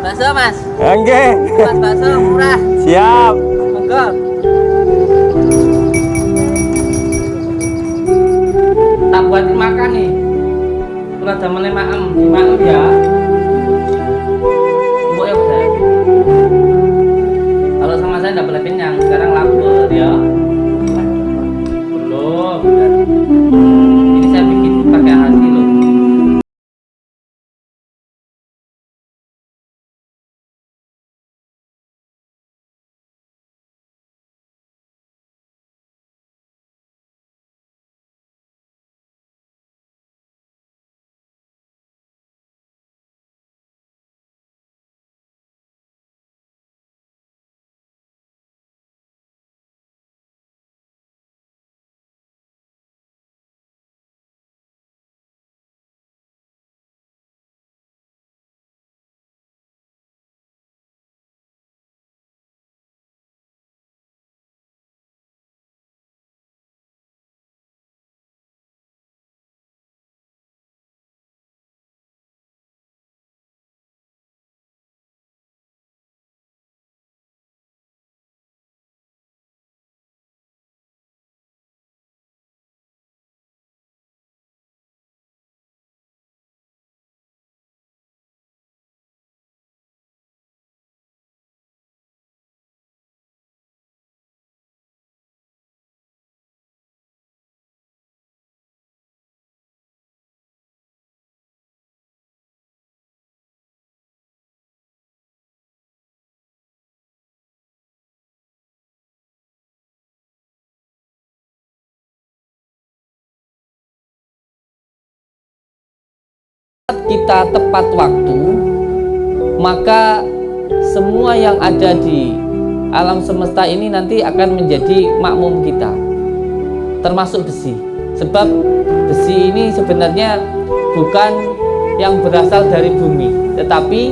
Bakso mas. Oke. Mas bakso murah. Siap. Monggo. Tak buatin makan nih. Kalau zamannya maem ya. Bu ya saya. Kalau sama saya nggak boleh kenyang. Sekarang lapar ya. Belum. Ini saya bikin pakai hati loh. Kita tepat waktu, maka semua yang ada di alam semesta ini nanti akan menjadi makmum kita, termasuk besi. Sebab besi ini sebenarnya bukan yang berasal dari bumi, tetapi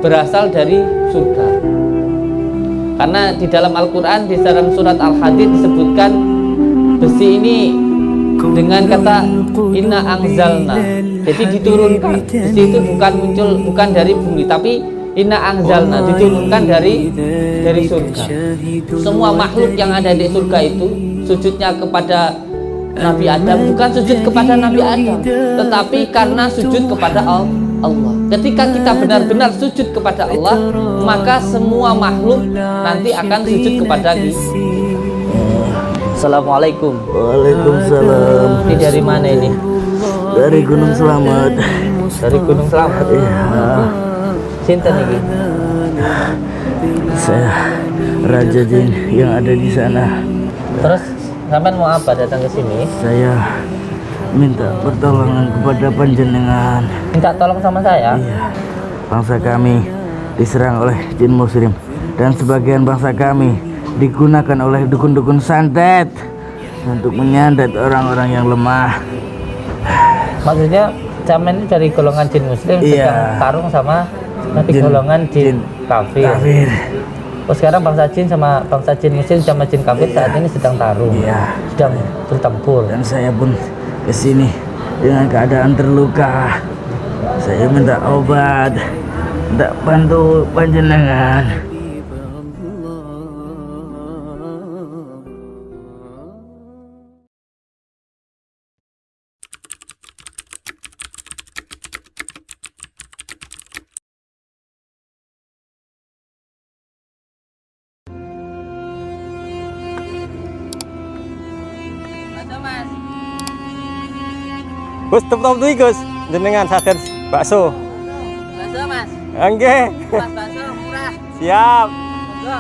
berasal dari surga. Karena di dalam Al-Quran, di dalam surat Al-Hadid disebutkan besi ini dengan kata inna angzalna. Jadi diturunkan. Besi itu bukan dari bumi, tapi inna angzalna, diturunkan dari surga. Semua makhluk yang ada di surga itu sujudnya kepada Nabi Adam, bukan sujud kepada Nabi Adam, tetapi karena sujud kepada Allah. Ketika kita benar-benar sujud kepada Allah, maka semua makhluk nanti akan sujud kepada kita. Assalamualaikum. Waalaikumsalam. Ini dari mana ini? Dari Gunung Selamat. Dari Gunung Selamat. Iya. Sinten ini? Saya Raja Jin yang ada di sana. Terus sampean mau apa datang ke sini? Saya minta pertolongan kepada panjenengan. Minta tolong sama saya? Iya. Bangsa kami diserang oleh jin muslim dan sebagian bangsa kami digunakan oleh dukun-dukun santet untuk menyantet orang-orang yang lemah. Maksudnya sampean itu dari golongan jin muslim sedang tarung sama nanti golongan jin kafir. Oh, sekarang bangsa jin muslim sama jin kafir saat ini sedang tarung. Iya. Sedang bertempur. Dan saya pun kesini dengan keadaan terluka. Saya minta obat, minta bantu panjenengan. Mas. Gus, top tuh Gus, jenengan sadar bakso. Bakso mas. Oke. Mas bakso murah. Siap. Monggo.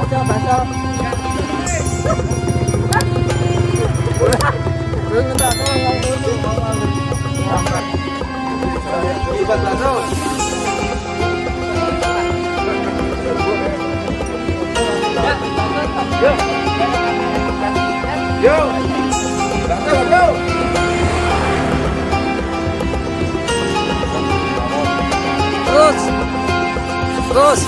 Bakso. Minta tolong bakso. Yo, bakso. Terus.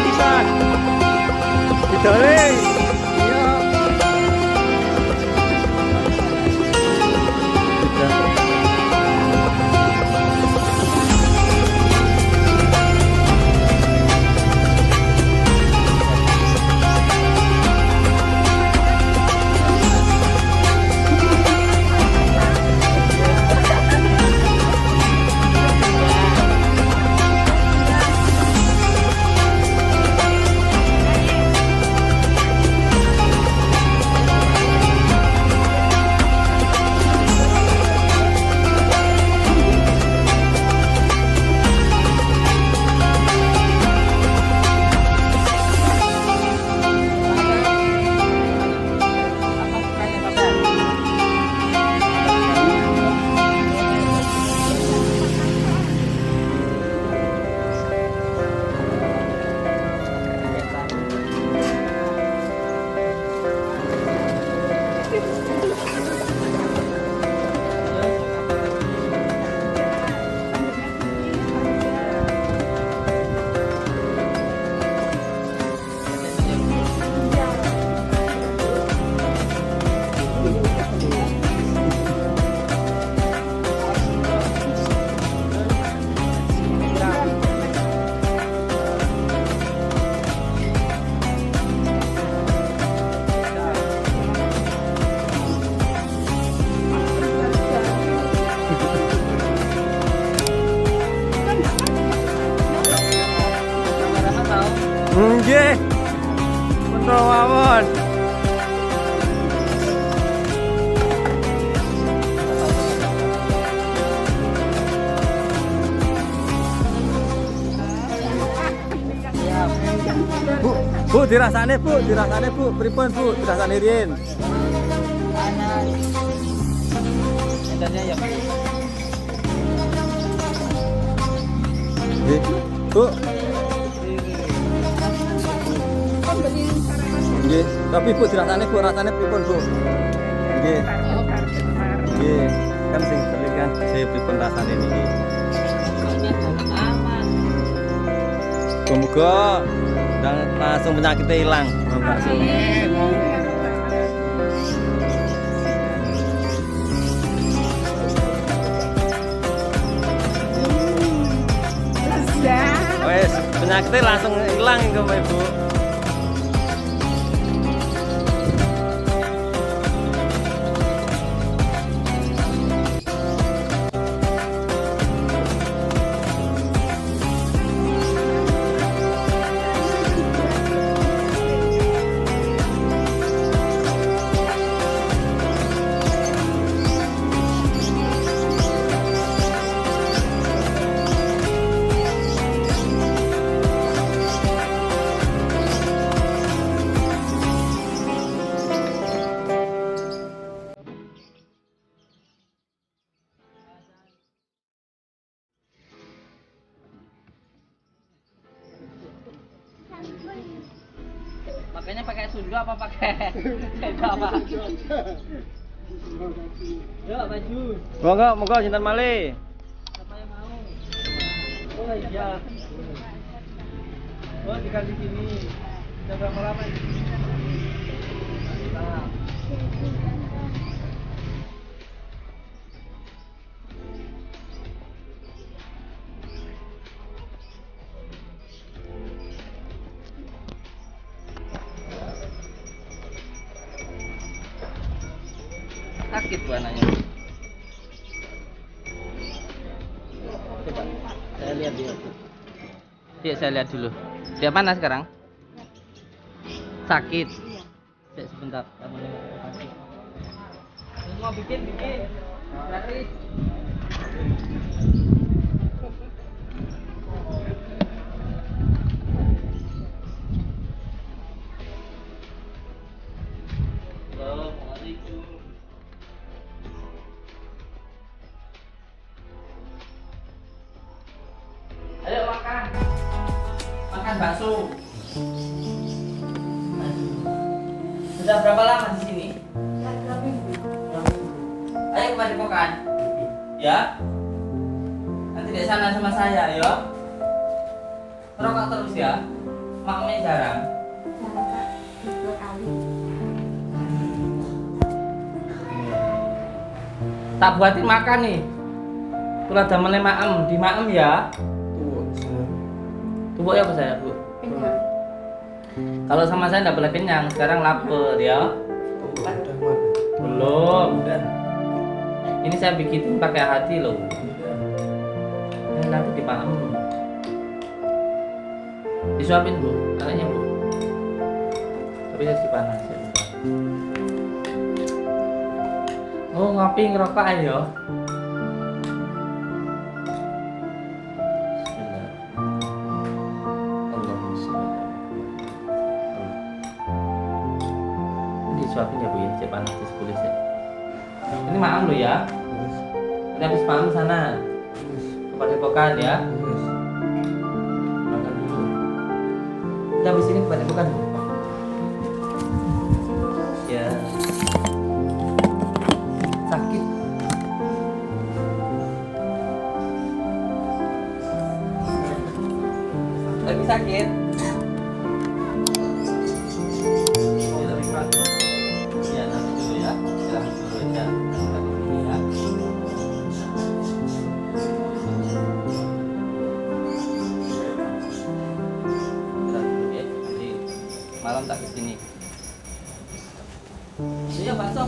pisan. Didole. Iya. Nggih. Bener mawon. Bu, dirasane Bu, pripun Bu, dirasane riyen. Edarnya ya. Nggih. Bu. Nggih, tapi Bu dirasane Bu, rasane pripun Bu? Nggih. Nggih, kan sing beli kan saya pripun rasane niki. Aman. Muga-muga dan langsung penyakitnya hilang. Langsung. Wes, penyakitnya langsung hilang itu Mbak Ibu. Makanya pakai sundu apa pakai apa? Yuk baju. Monggo sinten malih. Siapa yang mau? Oh iya. Oh tinggal di sini. Sudah berapa lama di sini? Nah. Sakit bu anaknya. Coba saya lihat dulu. Iya saya lihat dulu. Dia mana sekarang? Sakit. Sebentar. Mau bikin gratis. Assalamualaikum. Ayo makan. Makan bakso. Sudah berapa lama di sini? Ayo kembali makan. Ya. Nanti di sana sama saya, ya. Rokok terus ya. Maknya jarang. Jarang Kak, 2 kali. Tak buatin makan nih. Kula damelnya maem, di maem ya. Tuh ya apa saya, Bu? Kenyang. Kalau sama saya nggak boleh kenyang, sekarang lapar ya. Belum. Ini saya bikin pakai hati loh. Ini nanti dimaem. Disuapin Bu, anaknya Bu. Tapi saya panas ya. Oh ngopi ngerokok ayo. Bismillah. Allahumma sholli ala Muhammad. Ini disuapin ya Bu ya, cek panas di sekolah ya. Ini maaf lo ya. Nanti habis malam sana. Kepada pokan ya. Makan dulu. Udah habis ini kepada pokan Bu. Ya. Sakit. Lagi sakit. Ya, lebih keras. Ya, nanti dulu ya. Istirahat dulu aja. Istirahat dulu ya. Istirahat dulu ya. Nanti malam tak kesini. Iya, bakso.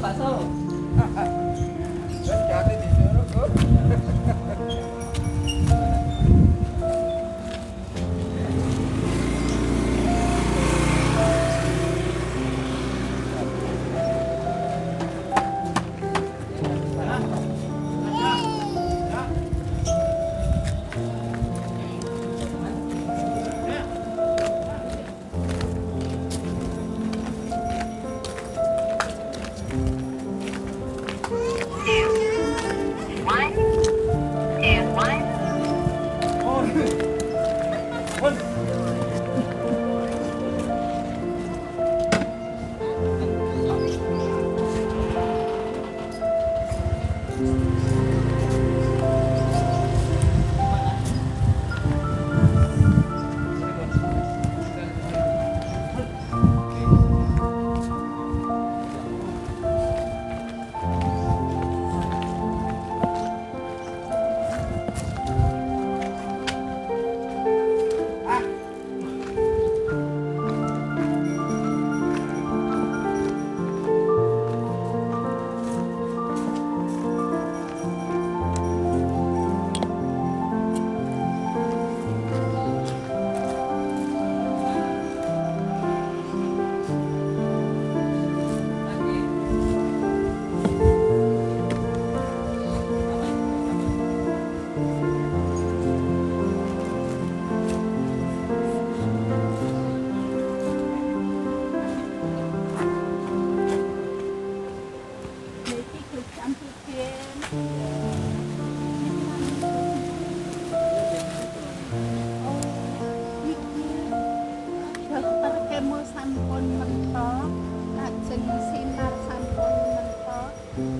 Dokter kemo sampun mentok, lajeng sinar sampun mentok,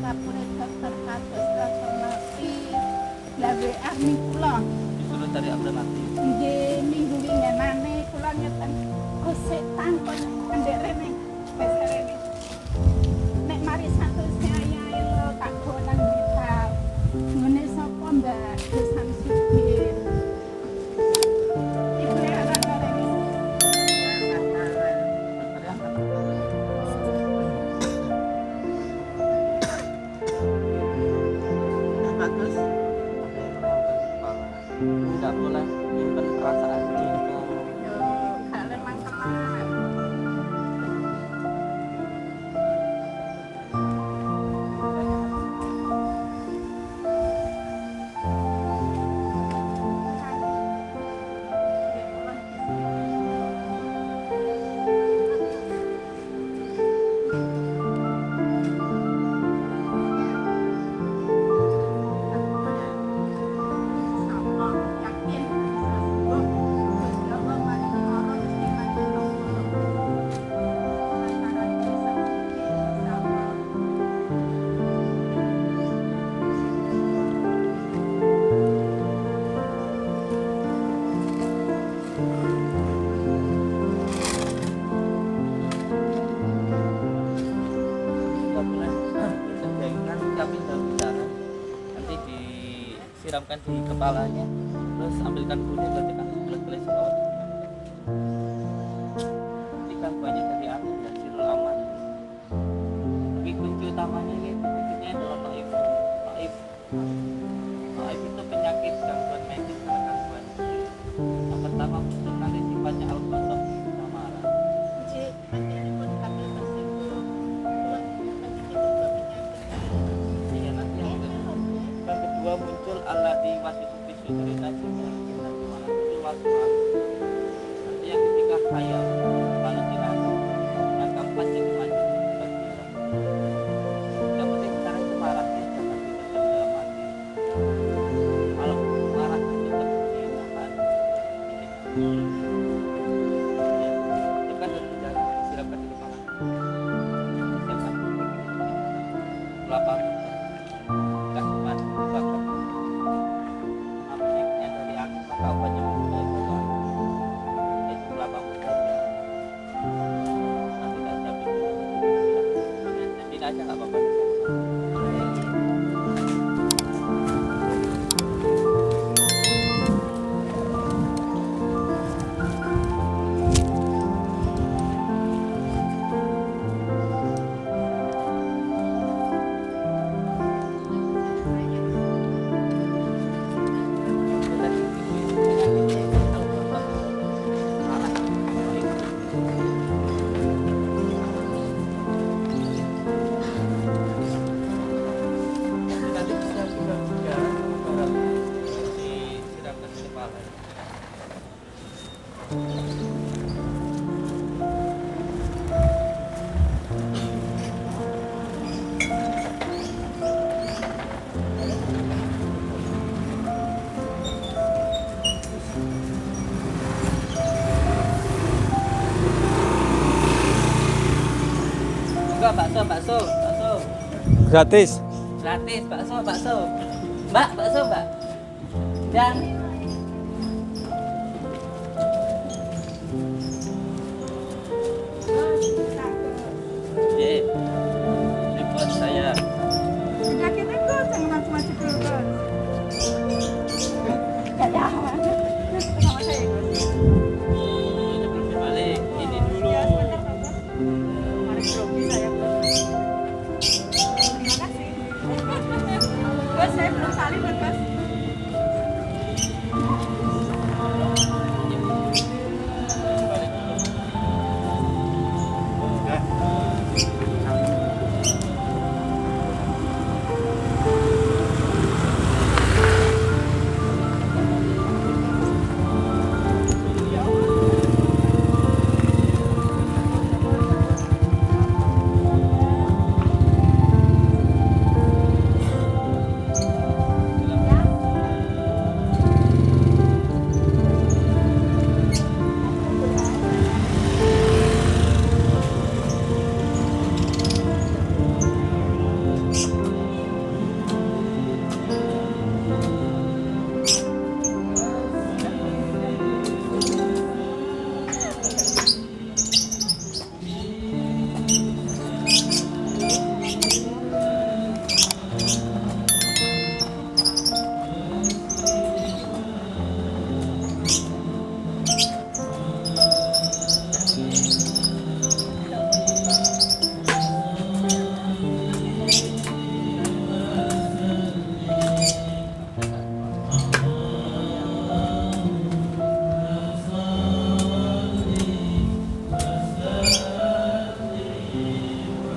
kapune dokter kados transformasi gawe ahli kula. Disuruh cari alternatif. Nggih minggu winginane kula ngeten, "Oh sik tangkon ndek rene, wis rene." Nek mari satu saya lho tak gonan vital. Ngene sapa Mbak Desan Sudin? Ibu anak rene. Bagus. Tidak boleh menyimpan perasaan cinta. Yo, gak lemah kemak. tuangkan di kepalanya, terus ambilkan kuning, letakkan gelas bawah. Ini kan banyak dari aku dan Sirul Aman. Tapi kunci utamanya ini kuncinya adalah taif. Taif itu penyakit gangguan medis karena gangguan. Yang pertama muncul nanti sifatnya al-qasab sama arah. Cik, nanti ini pun kami tersinggung. Pulang nanti kita ke penyakit. Iya nanti yang kedua muncul Allah di wasitu fisuduri najimnya kita gimana muncul waswas. Nanti yang ketiga khayal halusinasi. Yang keempat jadi maju cepat hilang. Yang penting sekarang itu marahnya jangan dipendam dalam hati. Kalau marah itu tetap dihilangkan. Itu kan sudah silakan di kepala. Siapkan. Kelapa enggak cuma bakar apinya dari aku maka obatnya muda itu kan itu kelapa muda aja nanti tak siapin tidak aja nggak apa-apa. Enggak, bakso. Gratis. Gratis, bakso. Mbak, bakso, Mbak. Dan ini buat saya. Penyakit itu jangan macam-macam dulu. Gak ada apa. Sama saya ikut. Ini belum dibalik. Ini dulu. Ya, sebentar, Bapak. Mari grogi saya, Bos. Terima kasih. Bos, saya belum saling, Bos. Balik dulu.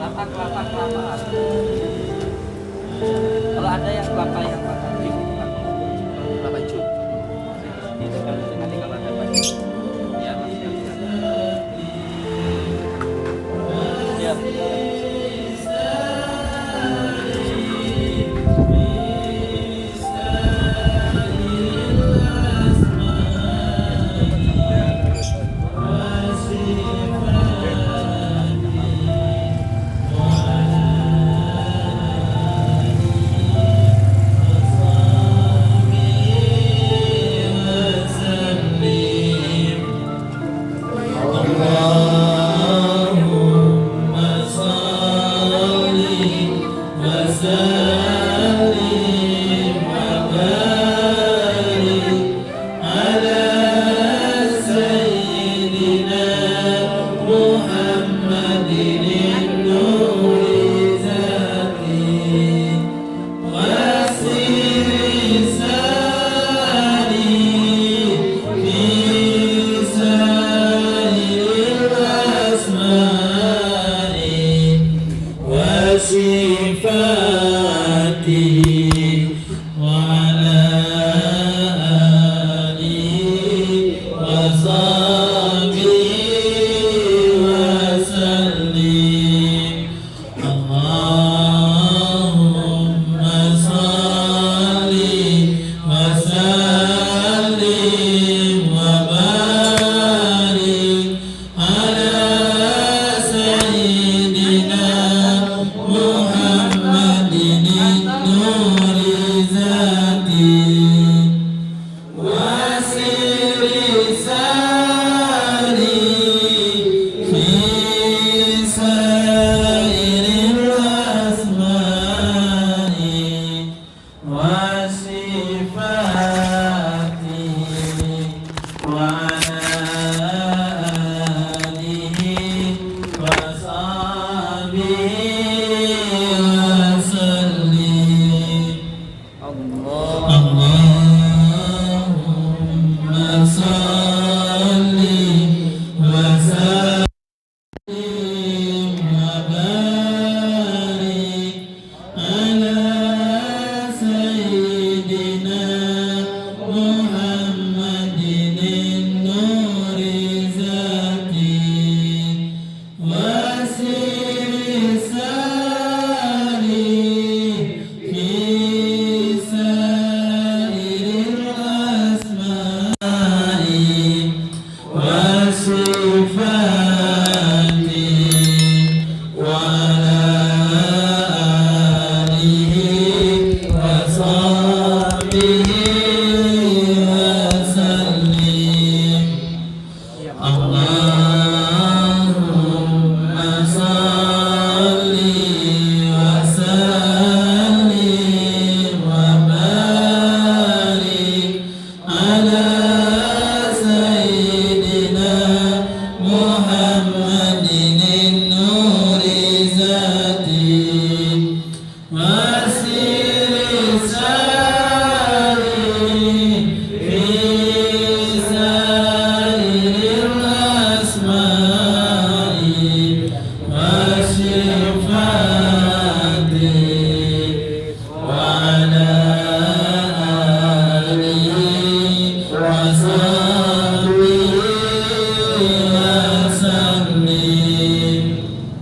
Kelapa. Kalau ada yang kelapa yang makan kelapa hijau. Itu kan nanti kalau ada pasti ya Allahumma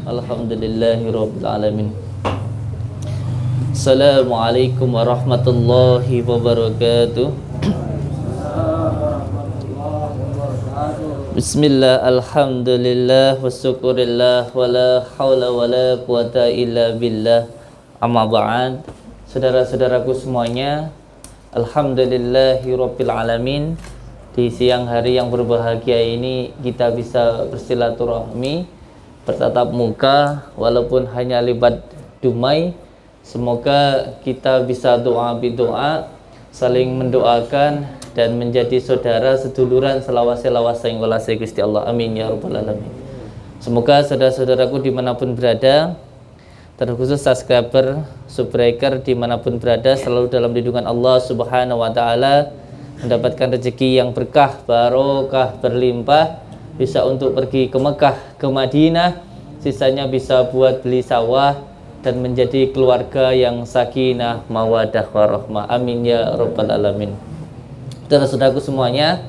Alhamdulillahirrabbilalamin. Assalamualaikum warahmatullahi wabarakatuh. Bismillah, alhamdulillah, wassyukurillah, wala hawla wala quwata illa billah. Amma ba'd. Saudara-saudaraku semuanya, alhamdulillahirabbil alamin. Di siang hari yang berbahagia ini kita bisa bersilaturahmi, bertatap muka walaupun hanya lewat dumai. Semoga kita bisa doa bidoa, saling mendoakan dan menjadi saudara seduluran selawase-lawase yang walase Gusti Allah. Amin ya rabbal alamin. Semoga saudara-saudaraku dimanapun berada, terkhusus subscriber, subbreaker dimanapun berada, selalu dalam lindungan Allah Subhanahu wa Ta'ala, mendapatkan rezeki yang berkah, barokah, berlimpah, bisa untuk pergi ke Mekah, ke Madinah, sisanya bisa buat beli sawah dan menjadi keluarga yang sakinah, mawadah, warahmah. Amin ya rabbal alamin. Saudara-saudaraku semuanya,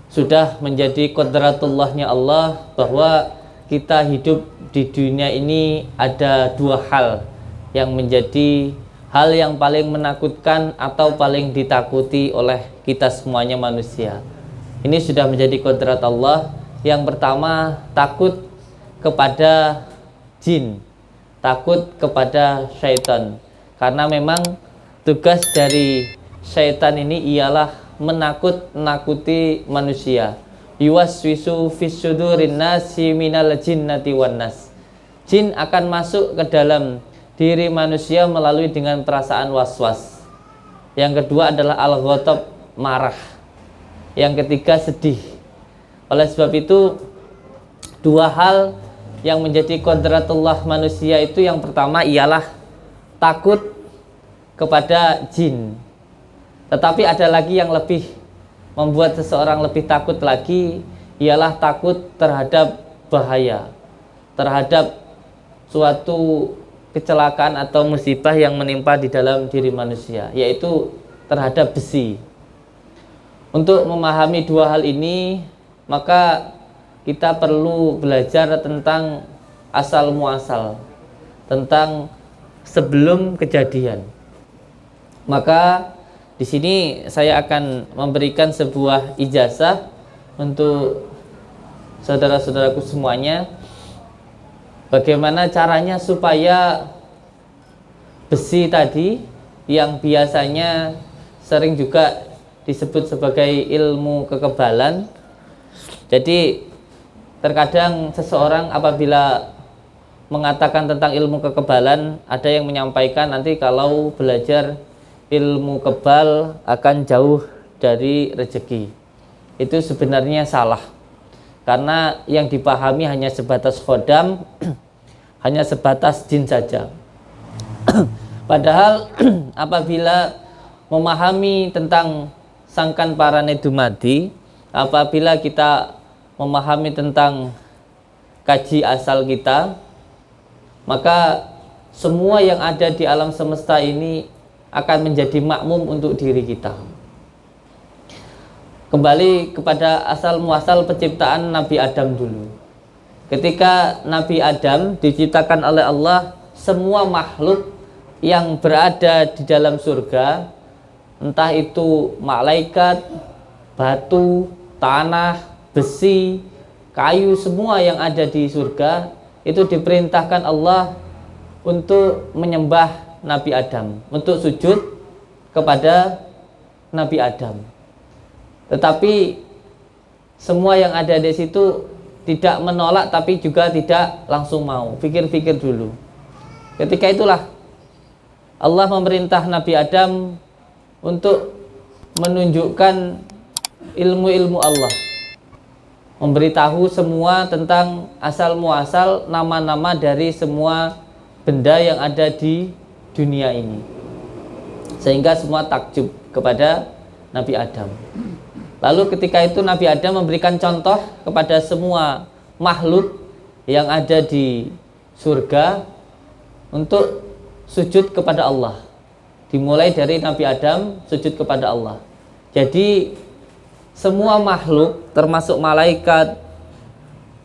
sudah menjadi qadratullahnya Allah bahwa kita hidup di dunia ini ada dua hal yang menjadi hal yang paling menakutkan atau paling ditakuti oleh kita semuanya manusia. Ini sudah menjadi kodrat Allah. Yang pertama, takut kepada jin, takut kepada syaitan. Karena memang tugas dari syaitan ini ialah menakut-nakuti manusia. Yuwaswisu fis sudurin nasi minal jinnati wan nas. Jin akan masuk ke dalam diri manusia melalui dengan perasaan was-was. Yang kedua adalah al-ghatab, marah. Yang ketiga sedih. Oleh sebab itu dua hal yang menjadi kodratullah manusia itu, yang pertama ialah takut kepada jin. Tetapi ada lagi yang lebih membuat seseorang lebih takut lagi, ialah takut terhadap bahaya, terhadap suatu kecelakaan atau musibah yang menimpa di dalam diri manusia, yaitu terhadap besi. Untuk memahami dua hal ini, maka kita perlu belajar tentang asal muasal, tentang sebelum kejadian. Maka di sini saya akan memberikan sebuah ijazah untuk saudara-saudaraku semuanya, bagaimana caranya supaya besi tadi yang biasanya sering juga disebut sebagai ilmu kekebalan. Jadi terkadang seseorang apabila mengatakan tentang ilmu kekebalan, ada yang menyampaikan nanti kalau belajar ilmu kebal akan jauh dari rezeki. Itu sebenarnya salah, karena yang dipahami hanya sebatas khodam, hanya sebatas jin saja. Padahal apabila memahami tentang sangkan parane dumadi, apabila kita memahami tentang kaji asal kita, maka semua yang ada di alam semesta ini akan menjadi makmum untuk diri kita. Kembali kepada asal muasal penciptaan Nabi Adam dulu. Ketika Nabi Adam diciptakan oleh Allah, semua makhluk yang berada di dalam surga, entah itu malaikat, batu, tanah, besi, kayu, semua yang ada di surga itu diperintahkan Allah untuk menyembah Nabi Adam, untuk sujud kepada Nabi Adam. Tetapi semua yang ada di situ tidak menolak, tapi juga tidak langsung mau. Pikir-pikir dulu. Ketika itulah Allah memerintah Nabi Adam untuk menunjukkan ilmu-ilmu Allah, memberitahu semua tentang asal muasal nama-nama dari semua benda yang ada di dunia ini, sehingga semua takjub kepada Nabi Adam. Lalu ketika itu Nabi Adam memberikan contoh kepada semua makhluk yang ada di surga untuk sujud kepada Allah. Dimulai dari Nabi Adam sujud kepada Allah. Jadi semua makhluk termasuk malaikat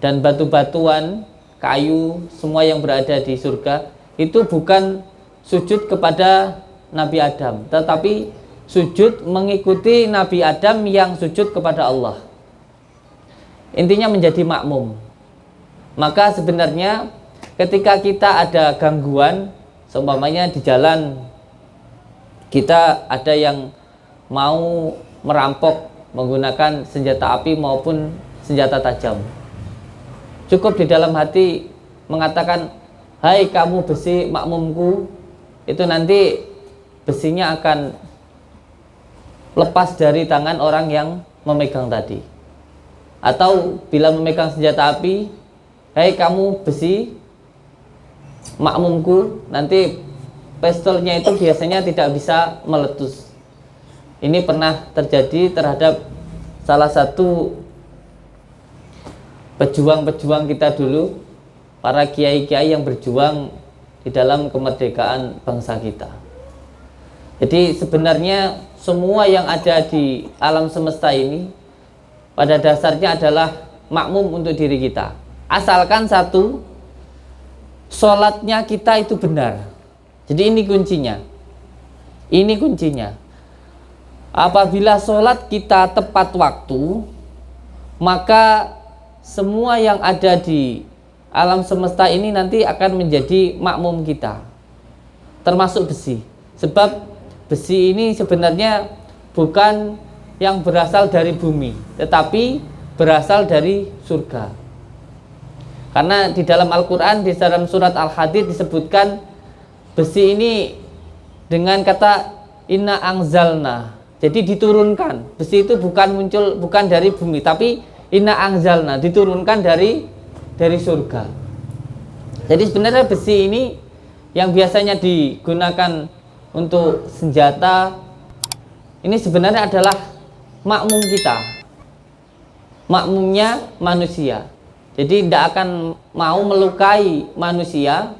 dan batu-batuan, kayu, semua yang berada di surga itu bukan sujud kepada Nabi Adam, tetapi sujud mengikuti Nabi Adam yang sujud kepada Allah. Intinya menjadi makmum. Maka sebenarnya ketika kita ada gangguan, seumpamanya di jalan kita ada yang mau merampok menggunakan senjata api maupun senjata tajam, cukup di dalam hati mengatakan, hai kamu besi makmumku, itu nanti besinya akan lepas dari tangan orang yang memegang tadi. Atau bila memegang senjata api, hai kamu besi makmumku, nanti pistolnya itu biasanya tidak bisa meletus. Ini pernah terjadi terhadap salah satu pejuang-pejuang kita dulu, para kiai-kiai yang berjuang di dalam kemerdekaan bangsa kita. Jadi sebenarnya semua yang ada di alam semesta ini pada dasarnya adalah makmum untuk diri kita. Asalkan satu, sholatnya kita itu benar. Jadi ini kuncinya. Ini kuncinya. Apabila sholat kita tepat waktu, maka semua yang ada di alam semesta ini nanti akan menjadi makmum kita, termasuk besi. Sebab besi ini sebenarnya bukan yang berasal dari bumi, tetapi berasal dari surga. Karena di dalam Al-Quran, di dalam surat Al-Hadid disebutkan besi ini dengan kata inna angzalna. Jadi diturunkan. Besi itu bukan muncul, bukan dari bumi, tapi inna angzalna, diturunkan dari dari surga. Jadi sebenarnya besi ini yang biasanya digunakan untuk senjata, ini sebenarnya adalah makmum kita, makmumnya manusia. Jadi tidak akan mau melukai manusia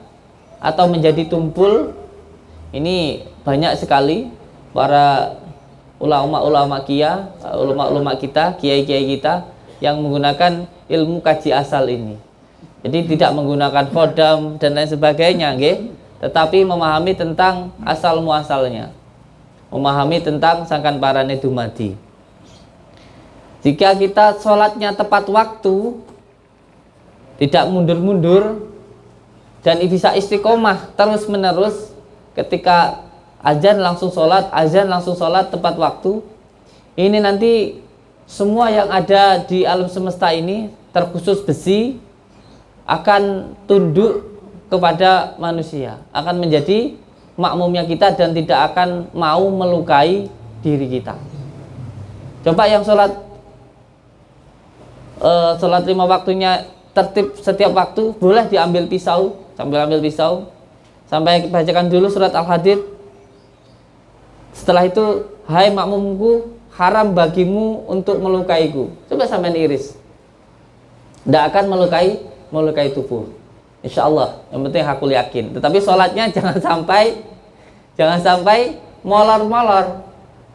atau menjadi tumpul. Ini banyak sekali para ulama-ulama kita, kiai-kiai kita yang menggunakan ilmu kaji asal ini. Jadi tidak menggunakan kodam dan lain sebagainya, nggih, tetapi memahami tentang asal muasalnya, memahami tentang sangkan parane dumadi. Jika kita sholatnya tepat waktu, tidak mundur-mundur, dan bisa istiqomah terus menerus, ketika azan langsung sholat tepat waktu, ini nanti semua yang ada di alam semesta ini, terkhusus besi, akan tunduk kepada manusia, akan menjadi makmumnya kita dan tidak akan mau melukai diri kita. Coba yang sholat 5 waktunya tertib setiap waktu, boleh diambil pisau, sampai bacakan dulu surat Al-Hadid. Setelah itu, hai makmumku, haram bagimu untuk melukaiku. Coba sampai iris, tidak akan melukai tubuh, insya Allah. Yang penting hakul yakin. Tetapi sholatnya jangan sampai molor-molor,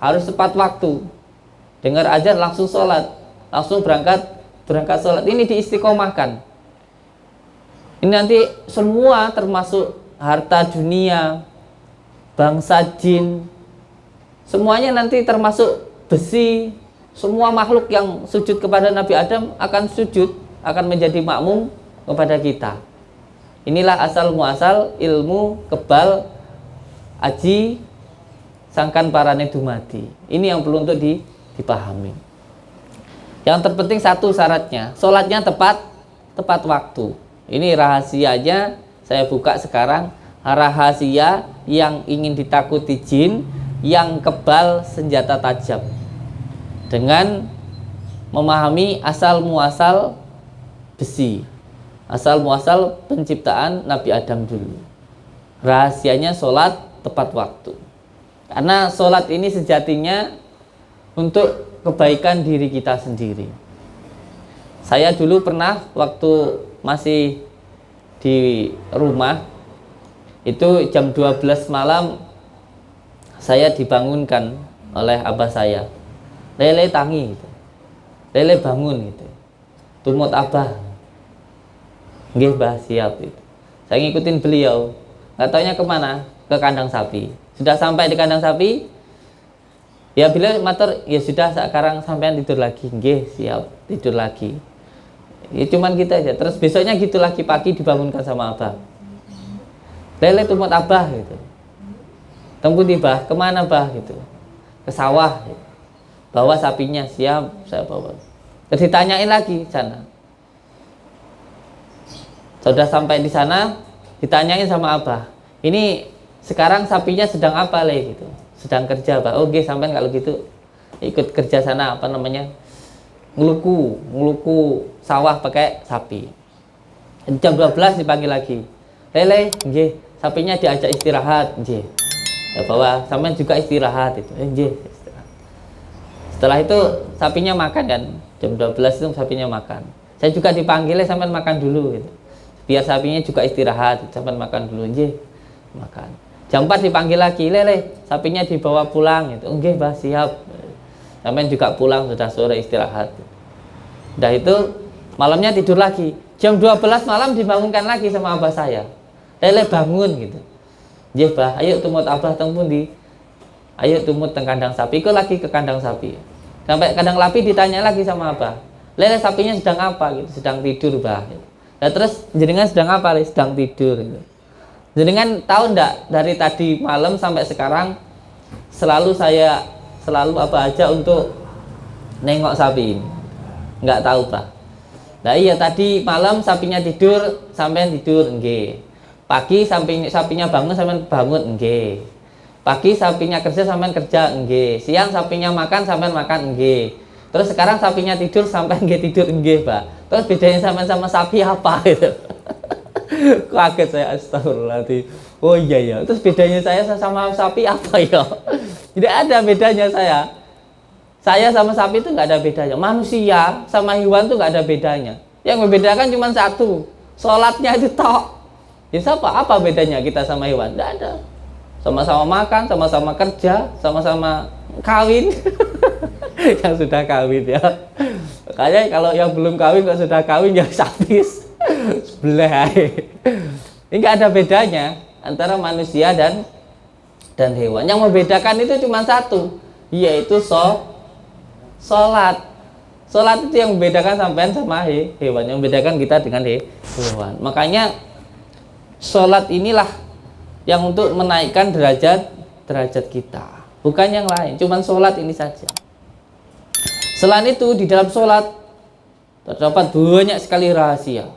harus tepat waktu. Dengar azan langsung sholat, langsung berangkat sholat. Ini diistiqomahkan. Ini nanti semua, termasuk harta dunia, bangsa jin, semuanya nanti termasuk besi, semua makhluk yang sujud kepada Nabi Adam akan sujud, akan menjadi makmum kepada kita. Inilah asal muasal ilmu kebal aji sangkan parane dumadi. Ini yang perlu untuk dipahami. Yang terpenting satu syaratnya, sholatnya tepat waktu. Ini rahasianya, saya buka sekarang. Rahasia yang ingin ditakuti jin, yang kebal senjata tajam, dengan memahami asal muasal besi, asal muasal penciptaan Nabi Adam dulu. Rahasianya sholat tepat waktu. Karena sholat ini sejatinya untuk kebaikan diri kita sendiri. Saya dulu pernah waktu masih di rumah, itu jam 12 malam saya dibangunkan oleh abah saya. Lele tangi gitu. Lele bangun gitu. Tumut abah. Nggih Mbah, siap gitu. Saya ngikutin beliau. Nggak taunya kemana? Ke kandang sapi. Sudah sampai di kandang sapi, ya beliau matur, ya sudah sekarang sampean tidur lagi. Nggih, siap, tidur lagi. Ya cuman gitu aja. Terus besoknya gitu lagi, pagi dibangunkan sama abah. Lele tumut abah gitu. Tunggu di bah, kemana bah gitu? Ke sawah. Gitu. Bawa sapinya, siap, saya bawa. Terus ditanyain lagi sana. Sudah sampai di sana, ditanyain sama abah. Ini sekarang sapinya sedang apa le gitu? Sedang kerja bah. Oke, sampai kalau gitu ikut kerja sana, apa namanya? Ngeluku sawah pakai sapi. Jam 12 dipanggil lagi. Lele, nggih, sapinya diajak istirahat, nggih. Ya bawa, sampean juga istirahat itu. Nggih, istirahat. Setelah itu sapinya makan kan. Jam 12 itu sapinya makan. Saya juga dipanggil, sampean makan dulu gitu. Biar sapinya juga istirahat, sampean makan dulu, nggih. Makan. Jam 4 dipanggil lagi, Lele, sapinya dibawa pulang gitu. Nggih, Mbah, siap. Sampean juga pulang, sudah sore istirahat. Udah itu malamnya tidur lagi. Jam 12 malam dibangunkan lagi sama abah saya. Lele bangun gitu. Nggih, Bah, ayo tumut abah teng pundi? Ayo tumut teng kandang sapi. Ikut lagi ke kandang sapi. Sampai kandang sapi ditanya lagi sama abah. Lele sapinya sedang apa gitu? Sedang tidur, Bah. Nah, terus jenengan sedang apa? Le? Sedang tidur gitu. Jenengan tahu ndak dari tadi malam sampai sekarang selalu apa aja untuk nengok sapi ini? Nggak tahu Pak. Nah iya, tadi malam sapinya tidur, sampean tidur, nggih. Pagi sapinya bangun, sampean bangun, nggih. Pagi sapinya kerja, sampean kerja, nggih. Siang sapinya makan, sampean makan, nggih. Terus sekarang sapinya tidur, sampai nggih tidur nggih, Pak. Terus bedanya sampean sama sapi apa gitu? Kaget saya, astagfirullahaladzim. Oh iya ya. Terus bedanya saya sama sapi apa ya? Tidak ada bedanya saya. Saya sama sapi itu nggak ada bedanya. Manusia sama hewan itu nggak ada bedanya. Yang membedakan cuma satu, sholatnya itu tok. Ya apa bedanya kita sama hewan? Nggak ada. Sama-sama makan, sama-sama kerja, sama-sama kawin. Yang sudah kawin ya. Makanya kalau yang belum kawin kok sudah kawin ya sabis. Sebelah. Ini nggak ada bedanya antara manusia dan hewan. Yang membedakan itu cuma satu, yaitu sholat. Sholat itu yang membedakan sampean sama hewan, yang membedakan kita dengan hewan. Makanya sholat inilah yang untuk menaikkan derajat kita, bukan yang lain, cuman sholat ini saja. Selain itu di dalam sholat terdapat banyak sekali rahasia,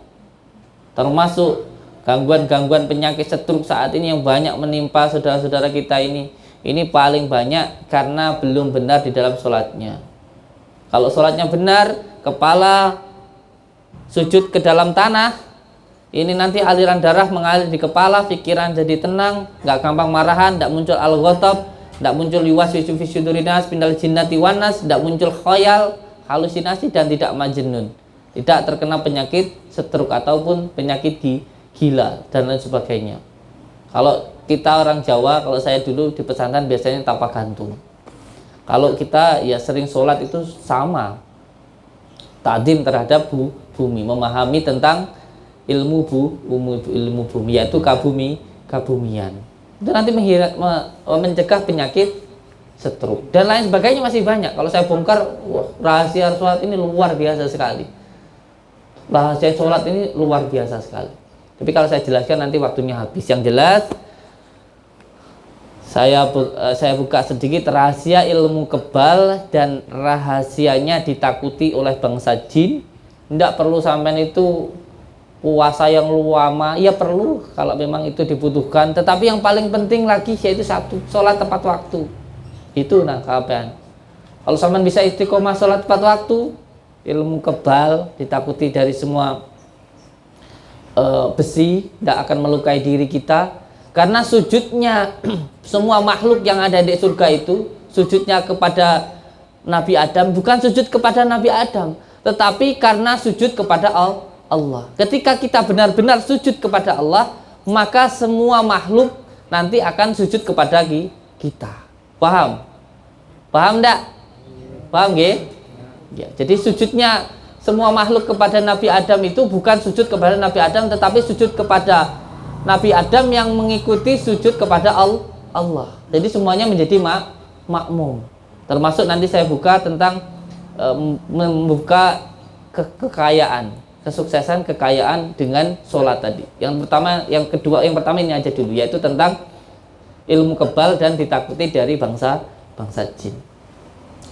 termasuk gangguan-gangguan penyakit stroke saat ini yang banyak menimpa saudara-saudara kita ini paling banyak karena belum benar di dalam sholatnya. Kalau sholatnya benar, kepala sujud ke dalam tanah, ini nanti aliran darah mengalir di kepala, pikiran jadi tenang, nggak gampang marahan, nggak muncul al-ghatab, nggak muncul yuwaswisu fi sudurinas minal jinnati wanas, nggak muncul khayal, halusinasi, dan tidak majnun, tidak terkena penyakit stroke ataupun penyakit gila dan lain sebagainya. Kalau kita orang Jawa, kalau saya dulu di pesantren biasanya tapak gantung. Kalau kita ya sering sholat itu sama takdim terhadap bumi, memahami tentang ilmu bumi, yaitu kabumian. Itu nanti mencegah penyakit stroke dan lain sebagainya, masih banyak. Kalau saya bongkar, wah, rahasia sholat ini luar biasa sekali. Rahasia sholat ini luar biasa sekali. Tapi kalau saya jelaskan nanti waktunya habis. Yang jelas saya buka sedikit rahasia ilmu kebal dan rahasianya ditakuti oleh bangsa jin. Tidak perlu sampean itu puasa yang lama, ya perlu kalau memang itu dibutuhkan. Tetapi yang paling penting lagi yaitu satu, sholat tepat waktu. Itu nah kapan. Kalau sampean bisa istiqomah sholat tepat waktu, ilmu kebal ditakuti dari semua besi, tidak akan melukai diri kita, karena sujudnya semua makhluk yang ada di surga itu sujudnya kepada Nabi Adam, bukan sujud kepada Nabi Adam, tetapi karena sujud kepada Allah. Ketika kita benar-benar sujud kepada Allah, maka semua makhluk nanti akan sujud kepada kita. Paham? Paham enggak? Paham nggih? Ya, jadi sujudnya semua makhluk kepada Nabi Adam itu bukan sujud kepada Nabi Adam, tetapi sujud kepada Nabi Adam yang mengikuti sujud kepada Allah. Jadi semuanya menjadi makmum. Termasuk nanti saya buka tentang membuka kekayaan, kesuksesan kekayaan dengan sholat tadi. Yang pertama ini aja dulu, yaitu tentang ilmu kebal dan ditakuti dari bangsa jin.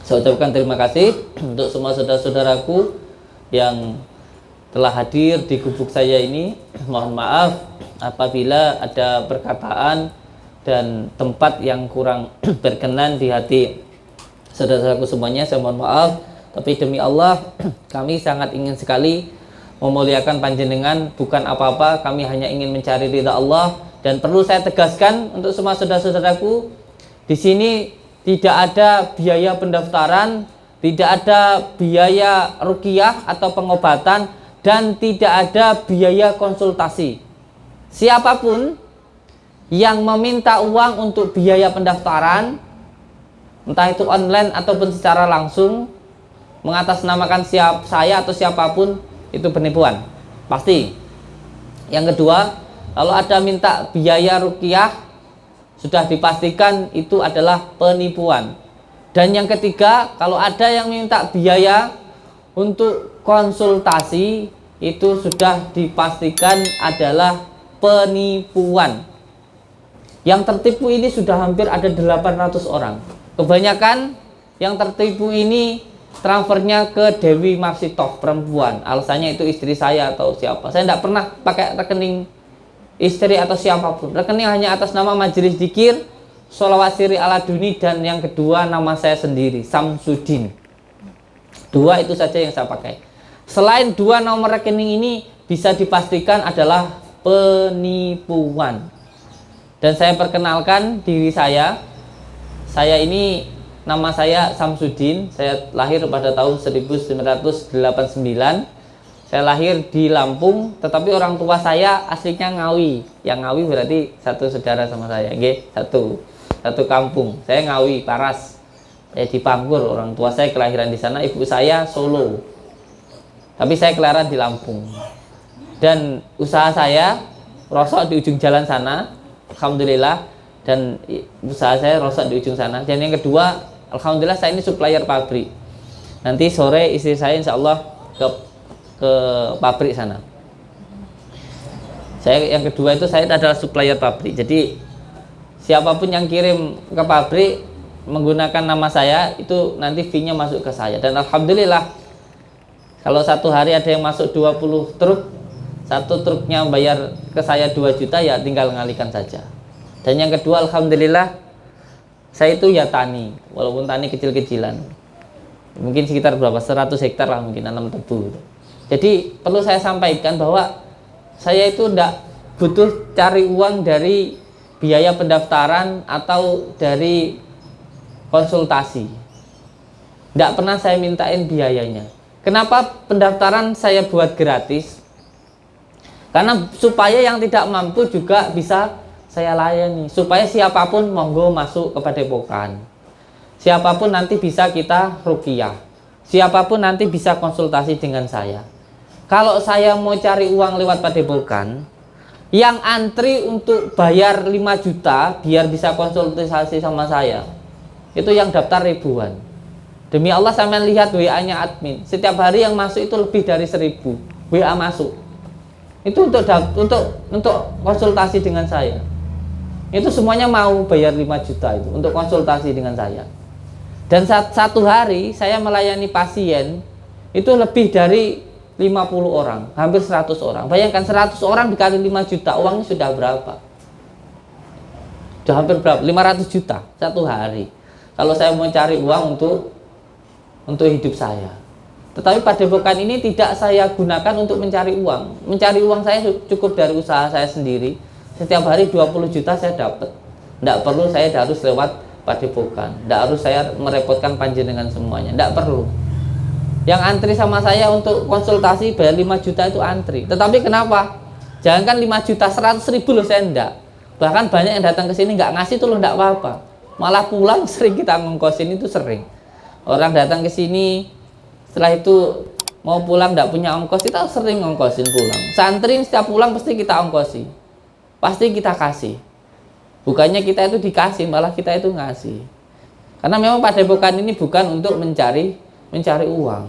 Saya ucapkan terima kasih untuk semua saudara-saudaraku yang telah hadir di gubuk saya ini. Mohon maaf apabila ada perkataan dan tempat yang kurang berkenan di hati saudara-saudaraku semuanya, saya mohon maaf. Tapi demi Allah, kami sangat ingin sekali memuliakan panjenengan, bukan apa-apa, kami hanya ingin mencari ridha Allah. Dan perlu saya tegaskan untuk semua saudara-saudaraku, di sini tidak ada biaya pendaftaran, tidak ada biaya ruqyah atau pengobatan, dan tidak ada biaya konsultasi. Siapapun yang meminta uang untuk biaya pendaftaran, entah itu online ataupun secara langsung, mengatasnamakan saya atau siapapun, itu penipuan, pasti. Yang kedua, kalau ada minta biaya ruqyah, sudah dipastikan itu adalah penipuan. Dan yang ketiga, kalau ada yang minta biaya untuk konsultasi, itu sudah dipastikan adalah penipuan. Yang tertipu ini sudah hampir ada 800 orang. Kebanyakan yang tertipu ini transfernya ke Dewi Marsitoh, perempuan. Alasannya itu istri saya atau siapa. Saya tidak pernah pakai rekening istri atau siapapun. Rekening hanya atas nama Majelis Dzikir Sholawat Siri Ala Duni, dan yang kedua nama saya sendiri, Samsudin. Dua itu saja yang saya pakai. Selain dua nomor rekening ini bisa dipastikan adalah penipuan. Dan saya perkenalkan diri saya. Saya ini nama saya Samsudin. Saya lahir pada tahun 1989. Saya lahir di Lampung, tetapi orang tua saya aslinya Ngawi. Yang Ngawi berarti satu saudara sama saya, nggih, satu kampung. Saya Ngawi, Paras. Di Panggur, orang tua saya kelahiran di sana, ibu saya Solo. Tapi saya kelahiran di Lampung. Dan usaha saya rosok di ujung jalan sana, alhamdulillah. Dan usaha saya rosok di ujung sana. Dan yang kedua, alhamdulillah saya ini supplier pabrik. Nanti sore istri saya insya Allah ke pabrik sana. Saya yang kedua itu saya adalah supplier pabrik. Jadi siapapun yang kirim ke pabrik menggunakan nama saya, itu nanti fee-nya masuk ke saya. Dan alhamdulillah kalau satu hari ada yang masuk 20 truk, satu truknya bayar ke saya 2 juta, ya tinggal ngalihkan saja. Dan yang kedua, alhamdulillah saya itu ya tani, walaupun tani kecil-kecilan, mungkin sekitar berapa, 100 hektar lah mungkin, nanam tebu. Jadi perlu saya sampaikan bahwa saya itu tidak butuh cari uang dari biaya pendaftaran atau dari konsultasi. Tidak pernah saya mintain biayanya. Kenapa pendaftaran saya buat gratis? Karena supaya yang tidak mampu juga bisa saya layani. Supaya siapapun monggo masuk ke Padepokan. Siapapun nanti bisa kita ruqyah. Siapapun nanti bisa konsultasi dengan saya. Kalau saya mau cari uang lewat Padepokan, yang antri untuk bayar 5 juta biar bisa konsultasi sama saya, itu yang daftar ribuan. Demi Allah, sampean lihat WA-nya admin, setiap hari yang masuk itu lebih dari 1000 WA masuk. Itu untuk konsultasi dengan saya. Itu semuanya mau bayar 5 juta itu untuk konsultasi dengan saya. Dan satu hari saya melayani pasien itu lebih dari 50 orang, hampir 100 orang. Bayangkan 100 orang dikali 5 juta, uangnya sudah berapa? Sudah hampir berapa? 500 juta satu hari. Kalau saya mau cari uang untuk hidup saya. Tetapi Padepokan ini tidak saya gunakan untuk mencari uang. Mencari uang saya cukup dari usaha saya sendiri. Setiap hari 20 juta saya dapat. Tidak perlu saya harus lewat Padepokan. Tidak harus saya merepotkan panjenengan semuanya. Tidak perlu. Yang antri sama saya untuk konsultasi bayar 5 juta itu antri. Tetapi kenapa? Jangankan 5 juta, 100 ribu loh saya enggak. Bahkan banyak yang datang ke sini nggak ngasih itu loh, enggak apa-apa. Malah pulang sering kita ngongkosin, itu sering. Orang datang ke sini, setelah itu mau pulang enggak punya ongkos, kita sering ngongkosin pulang. Santri setiap pulang pasti kita ongkosi. Pasti kita kasih. Bukannya kita itu dikasih, malah kita itu ngasih. Karena memang Padepokan ini bukan untuk mencari uang.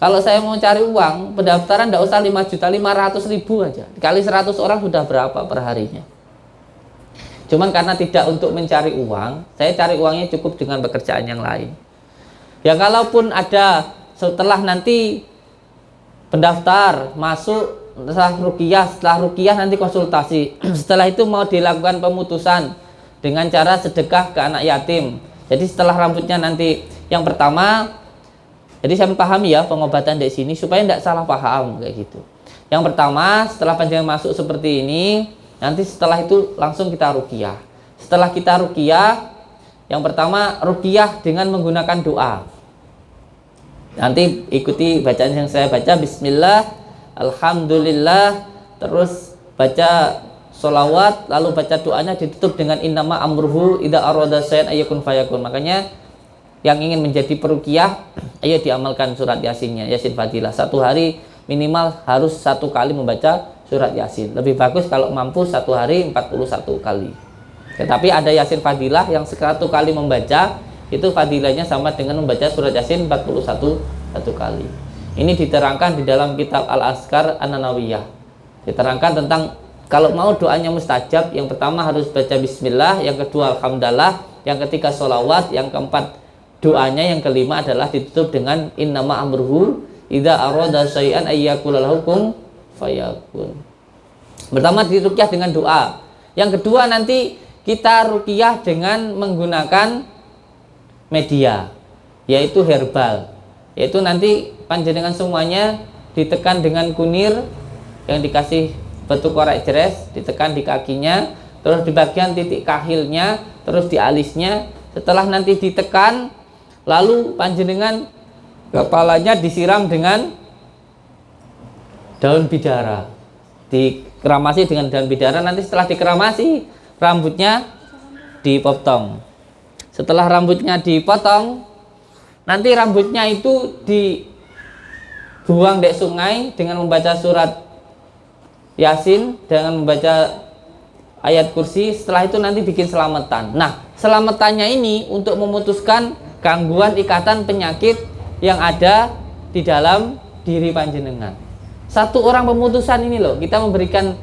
Kalau saya mau cari uang, pendaftaran enggak usah 5 juta, 500 ribu aja. Dikali 100 orang sudah berapa per harinya. Cuman karena tidak untuk mencari uang, saya cari uangnya cukup dengan pekerjaan yang lain. Ya kalaupun ada setelah nanti pendaftar, masuk, setelah ruqyah nanti konsultasi. Setelah itu mau dilakukan pemutusan dengan cara sedekah ke anak yatim. Jadi setelah rambutnya nanti, yang pertama, jadi saya pahami ya pengobatan di sini supaya tidak salah paham kayak gitu. Yang pertama, setelah panjenengan masuk seperti ini, nanti setelah itu langsung kita ruqyah. Setelah kita ruqyah, yang pertama ruqyah dengan menggunakan doa. Nanti ikuti bacaan yang saya baca, bismillah, alhamdulillah, terus baca sholawat, lalu baca doanya ditutup dengan innama amruhu idza arada syai'an ayyakun fayakun. Makanya yang ingin menjadi peruqyah, ayo diamalkan surat Yasinnya, Yasin Fadilah. Satu hari minimal harus 1 kali membaca surat Yasin. Lebih bagus kalau mampu 1 hari 41 kali. Tetapi ada Yasin Fadilah yang 1 kali membaca, itu fadilahnya sama dengan membaca surat Yasin 41 kali. Ini diterangkan di dalam kitab Al-Azkar An-Nanawiyah. Diterangkan tentang kalau mau doanya mustajab, yang pertama harus baca bismillah, yang kedua alhamdulillah, yang ketiga sholawat, yang keempat doanya, yang kelima adalah ditutup dengan innama amruhu idza arada syai'an ayyakula lahu kun fayakun. Pertama diruqyah dengan doa. Yang kedua nanti kita ruqyah dengan menggunakan media, yaitu herbal. yaitu nanti panjenengan semuanya ditekan dengan kunir yang dikasih batu korek jeres, ditekan di kakinya, terus di bagian titik kahilnya, terus di alisnya. Setelah nanti ditekan, lalu panjenengan kepalanya disiram dengan daun bidara, dikeramasi dengan daun bidara. Nanti setelah dikeramasi, rambutnya dipotong. Setelah rambutnya dipotong, nanti rambutnya itu dibuang di sungai dengan membaca surat Yasin, dengan membaca ayat kursi. Setelah itu nanti bikin selamatan. Nah, selamatannya ini untuk memutuskan gangguan ikatan penyakit yang ada di dalam diri panjenengan. Satu orang pemutusan ini loh, kita memberikan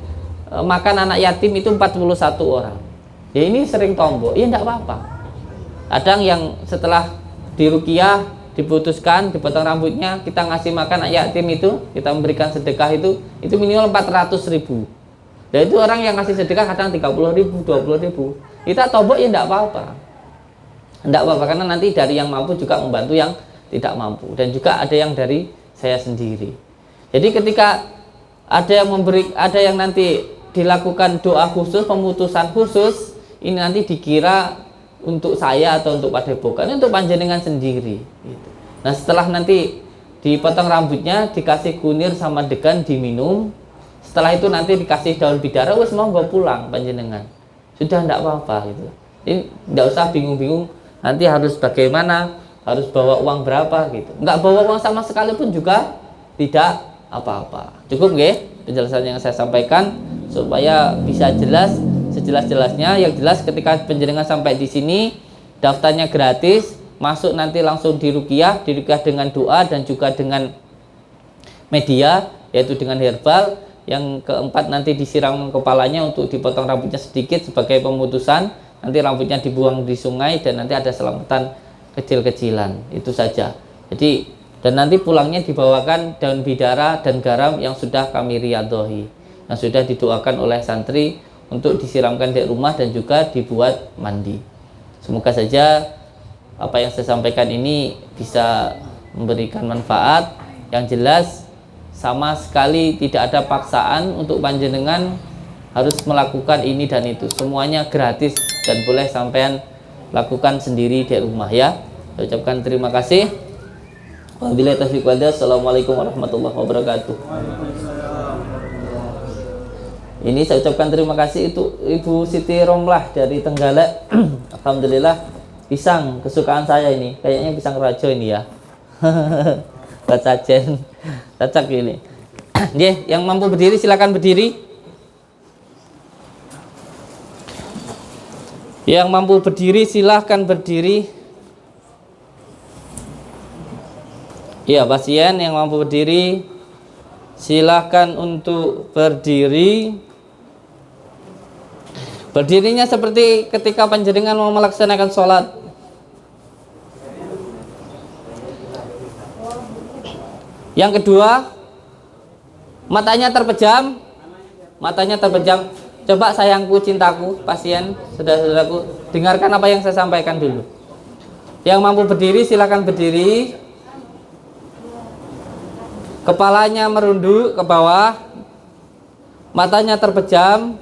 makan anak yatim itu 41 orang. Ya ini sering tombok, ya enggak apa-apa. Kadang yang setelah diruqyah, diputuskan, dipotong rambutnya, kita ngasih makan anak yatim itu, kita memberikan sedekah itu minimal 400.000. Dan itu orang yang ngasih sedekah kadang 30.000, 20.000. Kita tombok ya enggak apa-apa. Enggak apa-apa, karena nanti dari yang mampu juga membantu yang tidak mampu. Dan juga ada yang dari saya sendiri. Jadi ketika ada yang nanti dilakukan doa khusus, pemutusan khusus, ini nanti dikira untuk saya atau untuk padepokan, ini untuk panjenengan sendiri gitu. Nah setelah nanti dipotong rambutnya, dikasih kunir sama degan, diminum. Setelah itu nanti dikasih daun bidara, wes mau gue pulang panjenengan, sudah enggak apa-apa gitu. Ini enggak usah bingung-bingung nanti harus bagaimana, harus bawa uang berapa gitu. Enggak bawa uang sama sekali pun juga tidak apa-apa. Cukup nggih penjelasan yang saya sampaikan supaya bisa jelas sejelas-jelasnya. Yang jelas ketika penjenengan sampai di sini, daftarnya gratis, masuk nanti langsung diruqyah dengan doa dan juga dengan media, yaitu dengan herbal. Yang keempat nanti disiram kepalanya untuk dipotong rambutnya sedikit sebagai pemutusan. Nanti rambutnya dibuang di sungai dan nanti ada selamatan kecil-kecilan. Itu saja. Jadi dan nanti pulangnya dibawakan daun bidara dan garam yang sudah kami riyadhohi, yang sudah didoakan oleh santri untuk disiramkan di rumah dan juga dibuat mandi. Semoga saja apa yang saya sampaikan ini bisa memberikan manfaat. Yang jelas sama sekali tidak ada paksaan untuk panjenengan harus melakukan ini dan itu. Semuanya gratis dan boleh sampean lakukan sendiri di rumah ya. Saya ucapkan terima kasih. Wabillahi taufiq wal hidayah. Assalamualaikum warahmatullahi wabarakatuh. Ini saya ucapkan terima kasih untuk Ibu Siti Romlah dari Tenggalek. Alhamdulillah, pisang kesukaan saya ini. Kayaknya pisang rajo ini ya. Buat sajen. Cocok ini. Nggih, yang mampu berdiri silakan berdiri. Yang mampu berdiri silahkan berdiri. Ya, pasien yang mampu berdiri silahkan untuk berdiri. Berdirinya seperti ketika panjenengan mau melaksanakan sholat. Yang kedua, matanya terpejam. Matanya terpejam. Coba sayangku, cintaku, pasien, saudara-saudaraku, dengarkan apa yang saya sampaikan dulu. Yang mampu berdiri silakan berdiri. Kepalanya merunduk ke bawah, matanya terpejam,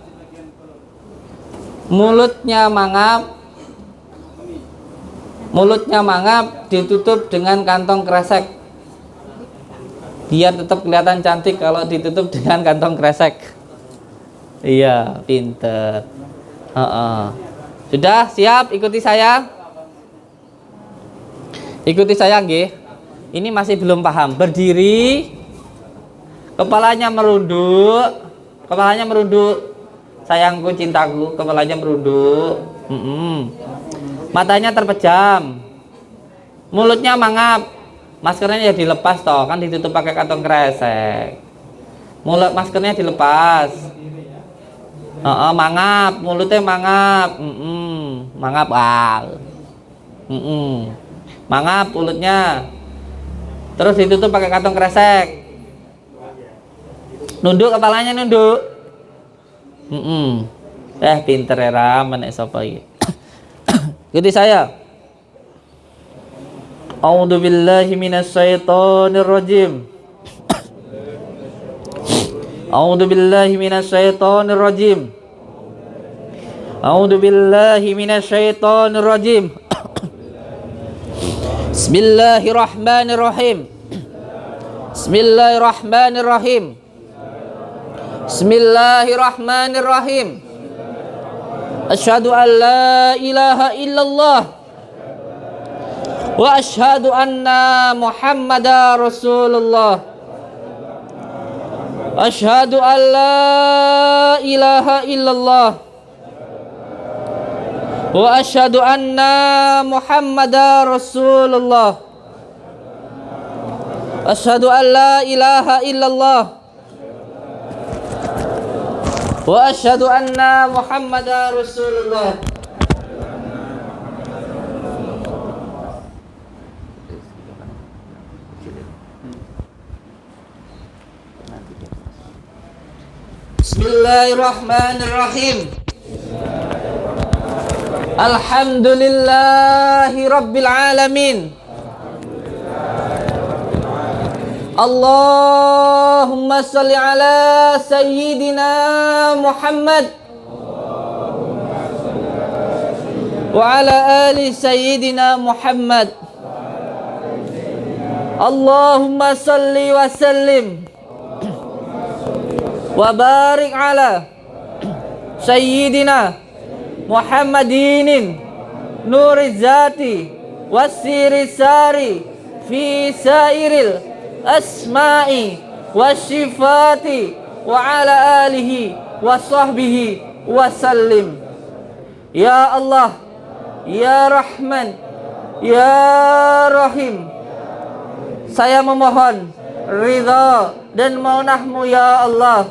mulutnya mangap, ditutup dengan kantong kresek, biar tetap kelihatan cantik kalau ditutup dengan kantong kresek. Iya, pinter. Sudah siap? Ikuti saya. Ikuti saya, nggih. Ini masih belum paham. Berdiri, kepalanya merunduk, sayangku, cintaku, kepalanya merunduk, matanya terpejam, mulutnya mangap, maskernya ya dilepas toh, kan ditutup pakai kantong kresek, maskernya dilepas, mangap, mulutnya mangap, mangap mulutnya. Terus ditutup pakai kantong kresek. Nunduk kepalanya, nunduk. Pinter ya Ram, menek sapa iki. Ikuti saya. A'udzu billahi minasyaitonir rajim. A'udzu billahi minasyaitonir rajim. A'udzu billahi minasyaitonir rajim. Bismillahirrahmanirrahim. Bismillahirrahmanirrahim. Bismillahirrahmanirrahim. Asyhadu an la ilaha illallah wa asyhadu anna Muhammadar Rasulullah. Asyhadu an la ilaha illallah wa asyhadu anna Muhammadar Rasulullah. Asyhadu an la ilaha illallah wa asyhadu anna Muhammadar Rasulullah. Bismillahirrahmanirrahim. Alhamdulillahi rabbil alamin. Allahumma salli ala sayyidina Muhammad wa ala ali sayyidina Muhammad. Allahumma salli wa sallim wa barik ala sayyidina Muhammadinin nuriz zati wasiri sari fi sairil asma'i wasyifati wa ala alihi wa sahbihi wa sallim. Ya Allah, Ya Rahman, Ya Rahim, saya memohon ridha dan maunah-Mu ya Allah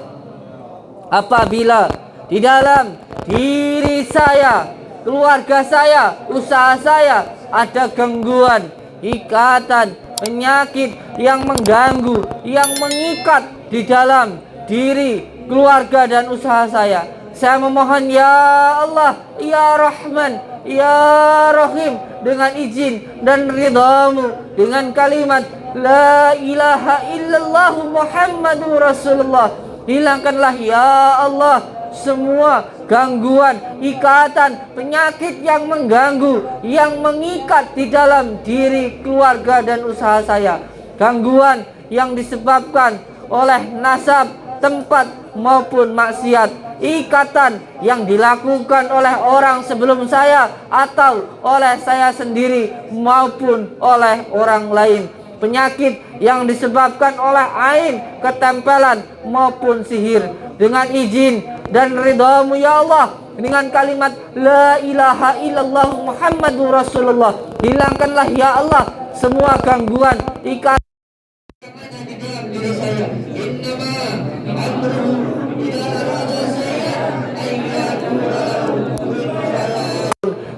apabila di dalam diri saya, keluarga saya, usaha saya ada gangguan, ikatan, penyakit yang mengganggu, yang mengikat di dalam diri, keluarga dan usaha saya. Saya memohon ya Allah, Ya Rahman, Ya Rahim, dengan izin dan ridha-Mu, dengan kalimat La ilaha illallah Muhammadur Rasulullah, hilangkanlah ya Allah semua gangguan, ikatan, penyakit yang mengganggu, yang mengikat di dalam diri, keluarga dan usaha saya. Gangguan yang disebabkan oleh nasab, tempat maupun maksiat, ikatan yang dilakukan oleh orang sebelum saya atau oleh saya sendiri maupun oleh orang lain. Penyakit yang disebabkan oleh ain, ketempelan maupun sihir. Dengan izin dan ridha-Mu ya Allah, dengan kalimat La ilaha illallah Muhammadur Rasulullah, hilangkanlah ya Allah semua gangguan, ikatan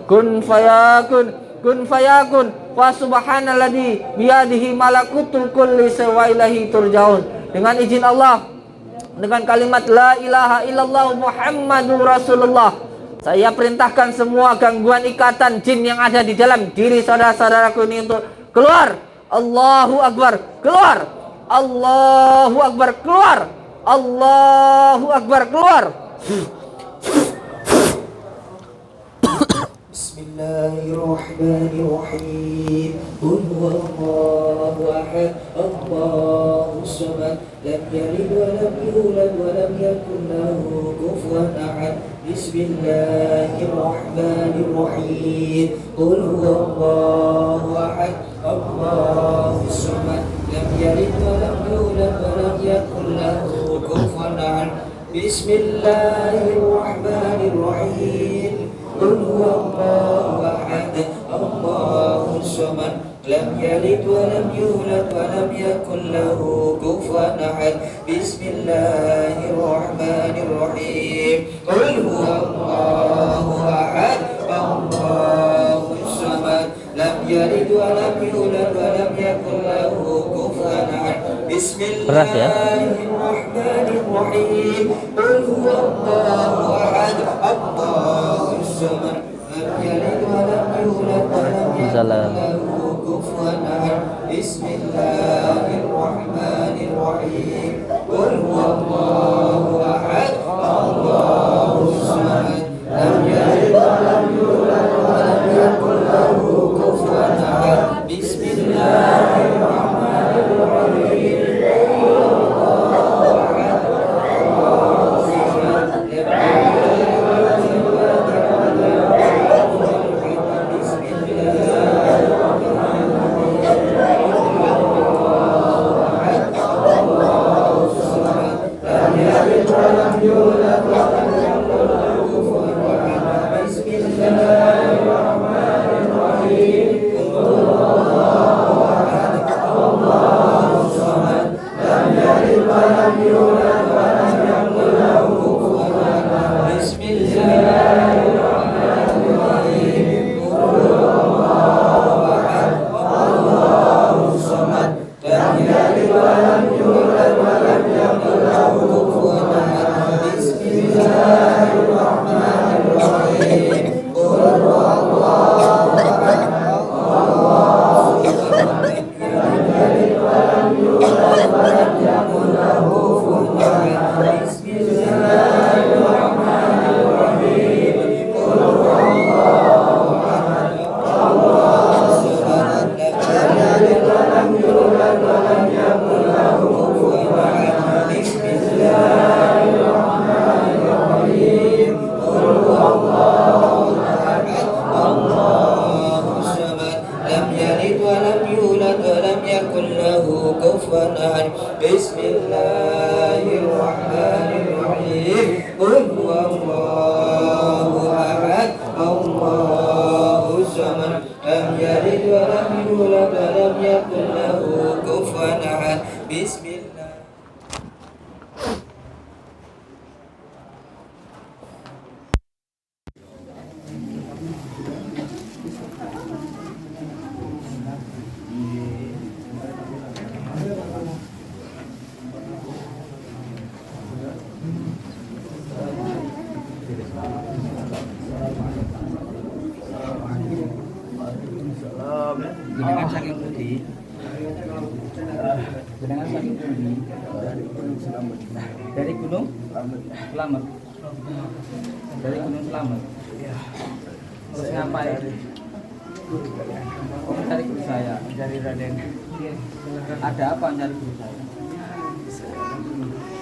kun fayakun, kun fayakun, wa subhanalladzi biyadihi malakutul kulli wa ilaihi turjaun. Dengan izin Allah, dengan kalimat la ilaha illallah Muhammadur Rasulullah, saya perintahkan semua gangguan, ikatan jin yang ada di dalam diri saudara-saudaraku ini untuk keluar. Allahu Akbar, keluar. Allahu Akbar, keluar. Allahu Akbar, keluar. Bismillahirrahmanirrahim. Qul huwallahu ahad, Allahus samad, lam yalid wa lam yulad wa lam yakul lahu kufuwan ahad. Bismillahirrahmanirrahim. Qul huwallahu ahad, Allahus samad, lam yalid wa lam yulad wa lam yakul lahu kufuwan ahad. Bismillahirrahmanirrahim. Qul huwallahu ahad, Allahus samad, lam yalid wa lam yulad wa lam yakul lahu kufuwan ahad. Bismillahirrahmanirrahim. Qul huwallahu ahad, Allahus samad, lam yalid wa lam yulad wa lam yakul lahu kufuwan ahad. Bismillahirrahmanirrahim. Qul huwallahu ahad, Allahus samad, lam yalid wa lam yulad wa lam yakul lahu kufuwan kufuwan ahad. Bismillahirrahmanirrahim. Qul huwallahu ahad, Allahus samad, lam yalid wa lam yulad wa lam yakul lahu kufuwan ahad. Bismillahirrahmanirrahim. Bismillahirrahmanirrahim. Qul huwallahu ahad, Allahus samad, lam yalid wa lam yulad wa lam yakul lahu kufuwan ahad. Bismillah. Jenengan saking pundi? Jenengan saking pundi? Dari Gunung Slamet. Dari Gunung Slamet. Dari Gunung Slamet. Iya. Terus ngapain? Mencari guru saya, mencari Raden. Ada apa mencari guru saya?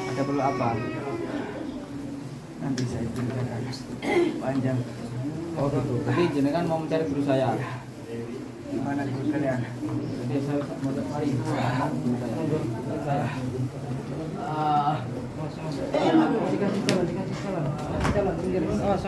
Ada perlu apa? Nanti saya ceritakan panjang. Oh gitu. Jadi jenengan mau mencari guru saya. Gimana guru kalian? Jadi saya mau cari guru saya. Dikasih salam. Awas.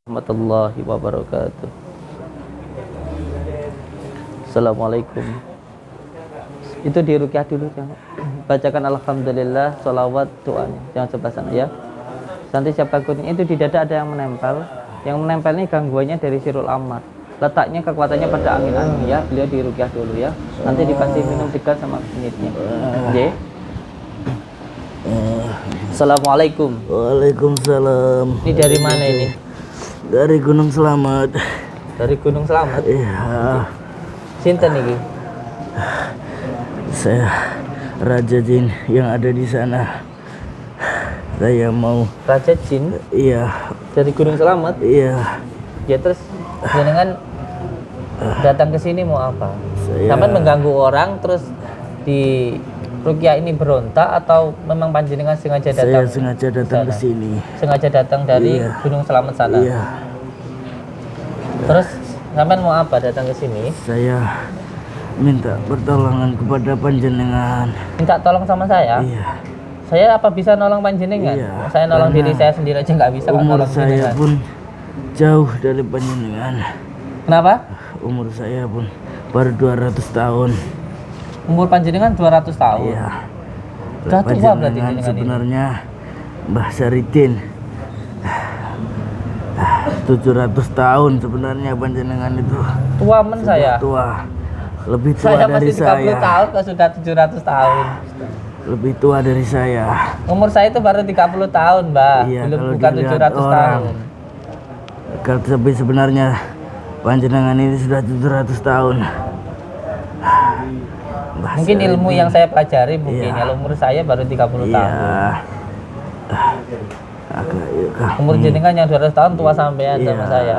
Warahmatullahi wabarakatuh. Assalamualaikum. Itu diruqyah dulu ya. Bacakan alhamdulillah, sholawat, doanya. Jangan sebelah sana ya. Nanti siapa kuning itu di dada ada yang menempel. Yang menempel ini gangguannya dari sirul amar. Letaknya kekuatannya pada angin-angin ya. Beliau diruqyah dulu ya. Nanti dikasih minum 3 sama menitnya. Oke. Assalamualaikum. Waalaikumsalam. Ini dari mana ini? Dari Gunung Slamet. Dari Gunung Slamet. Iya. Sinten iki? Saya Raja Jin yang ada di sana. Saya mau. Raja Jin Iya. dari Gunung Slamet. Iya. Ya terus jenengan datang ke sini mau apa? Saya- Sampai mengganggu orang terus di ruqyah ini berontak atau memang panjenengan sengaja Saya datang? sengaja datang ke sana? sini. Sengaja datang dari Iya. Gunung Slamet sana. Iya. Terus sampean mau apa datang ke sini? Saya minta pertolongan kepada panjenengan. Minta tolong sama saya? Iya. Saya apa bisa nolong panjenengan? Iya, Saya nolong karena diri saya sendiri aja nggak bisa kan Umur nolong saya jenengan. pun jauh dari panjenengan. Kenapa? Umur saya pun baru 200 tahun. Umur panjenengan 200 tahun. Iya. Udah tua berarti Panjenengan jenengan ini. sebenarnya Mbah Saridin 700 tahun sebenarnya panjenengan itu. Tua men Sudah saya. tua. lebih tua Saya dari masih 30 saya. tahun kok sudah 700 tahun. Lebih tua dari saya. Umur saya itu baru 30 tahun, Mbak. Iya, Belum kalau bukan dilihat 700 orang. tahun. Tapi sebenarnya panjenengan ini sudah 700 tahun. Bahasa Mungkin ilmu ini- yang saya pelajari mungkin. Iya. Kalau umur saya baru 30 Iya. tahun. Agak yuk kami. Umur jenengan yang 200 tahun tua sampean sama Iya. saya.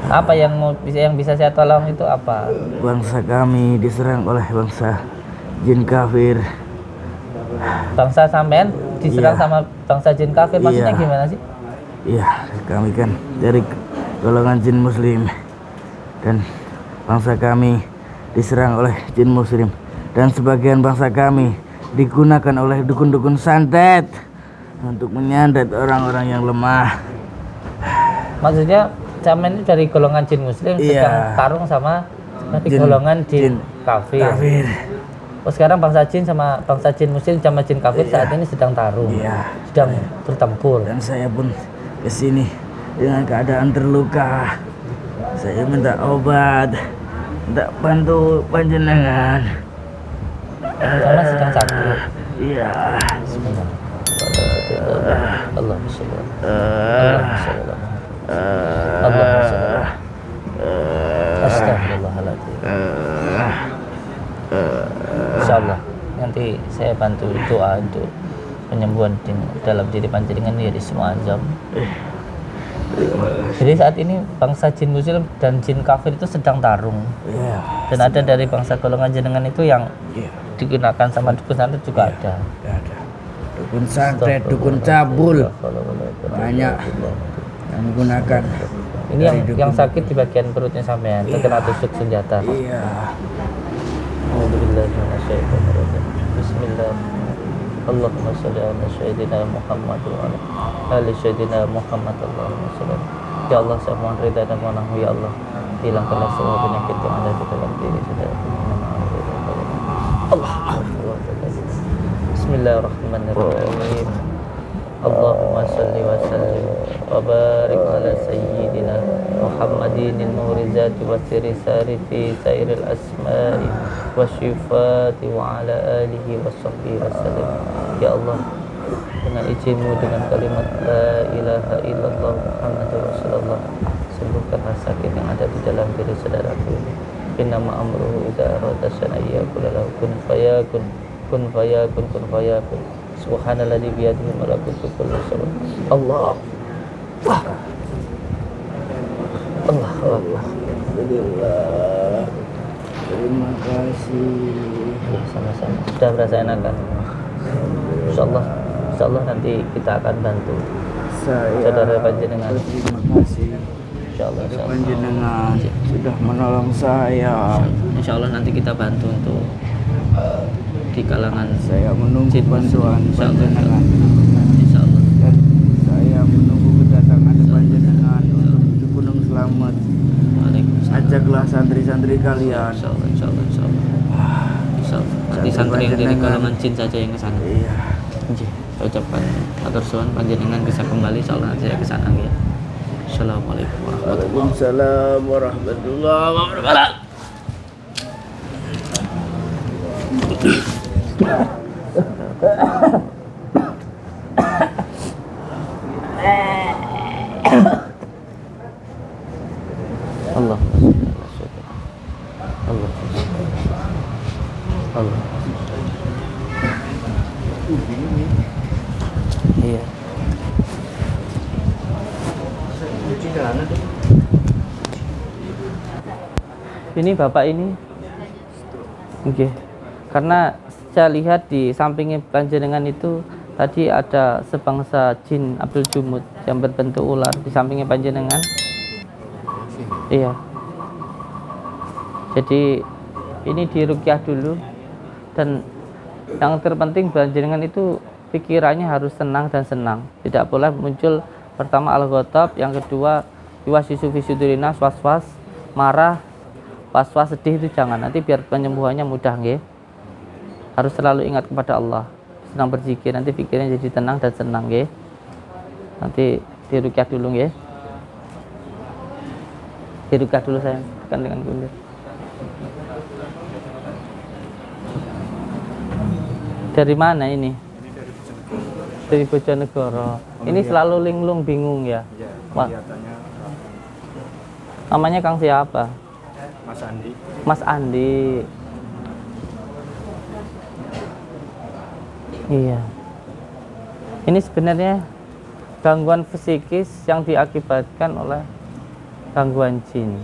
Apa yang bisa saya tolong itu apa? Bangsa kami diserang oleh bangsa jin kafir. Bangsa sampean diserang Iya. sama bangsa jin kafir, maksudnya Iya. gimana sih? Iya, kami kan dari golongan jin muslim dan bangsa kami diserang oleh jin muslim dan sebagian bangsa kami digunakan oleh dukun-dukun santet untuk menyantet orang-orang yang lemah. Maksudnya sampean itu dari golongan jin muslim Iya. sedang tarung sama nanti Jin- golongan jin jin kafir. Kafir. Oh, sekarang bangsa jin sama bangsa jin muslim sama jin kafir saat ini sedang tarung. Iya. Sedang bertempur. Dan saya pun kesini dengan keadaan terluka. Saya minta obat, minta bantu panjenengan. Karena sedang sakit. Iya. Bismillah. Allahumma sholli Allahumma sholli ala Muhammad. Allahumma sholli ala Muhammad. Astagfirullahaladzim. Insyaallah nanti saya bantu doa untuk penyembuhan dalam diri panjenengan dari semua azab. Jadi saat ini bangsa jin muslim dan jin kafir itu sedang tarung. Iya. Dan ada dari bangsa golongan jenengan itu yang Iya. digunakan sama dukun santet juga ada. Ada. Dukun santet, dukun cabul, banyak yang menggunakan. Ini yang sakit di bagian perutnya sampean, terkena tusuk senjata. Iya. Alhamdulillah minasyaitonirrajim. Bismillah. Allahumma sholli ala sayyidina Muhammad wa ala ali sayyidina Muhammad. Allahumma sholli. Ya Allah, saya mohon ridha dan mohonmu ya Allah. Hilangkanlah semua penyakit yang ada di dalam diri saudara. Allah. Bismillahirrahmanirrahim. Allahumma sholli wa sallim wa barik ala sayyidina Muhammadin al-murizati wa sirri fi sairil asma'i wa syifati wa ala alihi wa sahbihi wa sallim. Ya Allah, dengan izinmu, dengan kalimat la ilaha illallah Muhammadur Rasulullah, sembuhkanlah sakit yang ada di dalam diri saudaraku ini. Innama amruhu idza arada syai'an yaqulu lahu kun fayakun, kun fayakun, kun fayakun. Subhanalladzi biyadihi malakutu kulli syai'in. Allah. Allah. Alhamdulillah. Terima kasih. Sama-sama. Sudah berasa enakan? Insyaallah nanti kita akan bantu Saya saudara panjenengan. terima kasih. Insyaallah. Panjenengan sudah menolong saya. Insyaallah nanti kita bantu untuk di kalangan Saya menunggu jin bantuan Insyaallah. panjenengan Insyaallah. dan saya menunggu kedatangan panjenengan untuk di Gunung Slamet. Waalaikumsalam. Ajaklah santri-santri kalian. Insyaallah. Nanti santri yang dari golongan jin saja yang ke sana. Iya. Nggih. Saya ucapkan matur suwun panjenengan bisa kembali insyaallah nanti saya ke sana nggih. Assalamualaikum warahmatullahi Waalaikumsalam warahmatullahi wabarakatuh. Allah. Allah. Allah. Iya. Ini bapak ini, oke. Karena saya lihat di sampingnya panjenengan itu tadi ada sebangsa jin Abdul Jumud yang berbentuk ular di sampingnya panjenengan. Iya. Jadi ini diruqyah dulu, dan yang terpenting panjenengan itu pikirannya harus tenang dan senang. Tidak boleh muncul pertama al-ghadab, yang kedua yuwaswisu fi sudurinas, was-was, marah, was-was, sedih, itu jangan. Nanti biar penyembuhannya mudah nggih. Harus selalu ingat kepada Allah. Senang berzikir, nanti pikirnya jadi tenang dan senang nggih. Nanti diruqyah dulu nggih. Diruqyah dulu sayang. tekan dengan kundir. Dari mana ini? Dari Bojonegoro. Ini selalu linglung bingung ya. Wah. Namanya Kang siapa? Mas Andi. Mas Andi. Iya. Ini sebenarnya gangguan psikis yang diakibatkan oleh gangguan jin.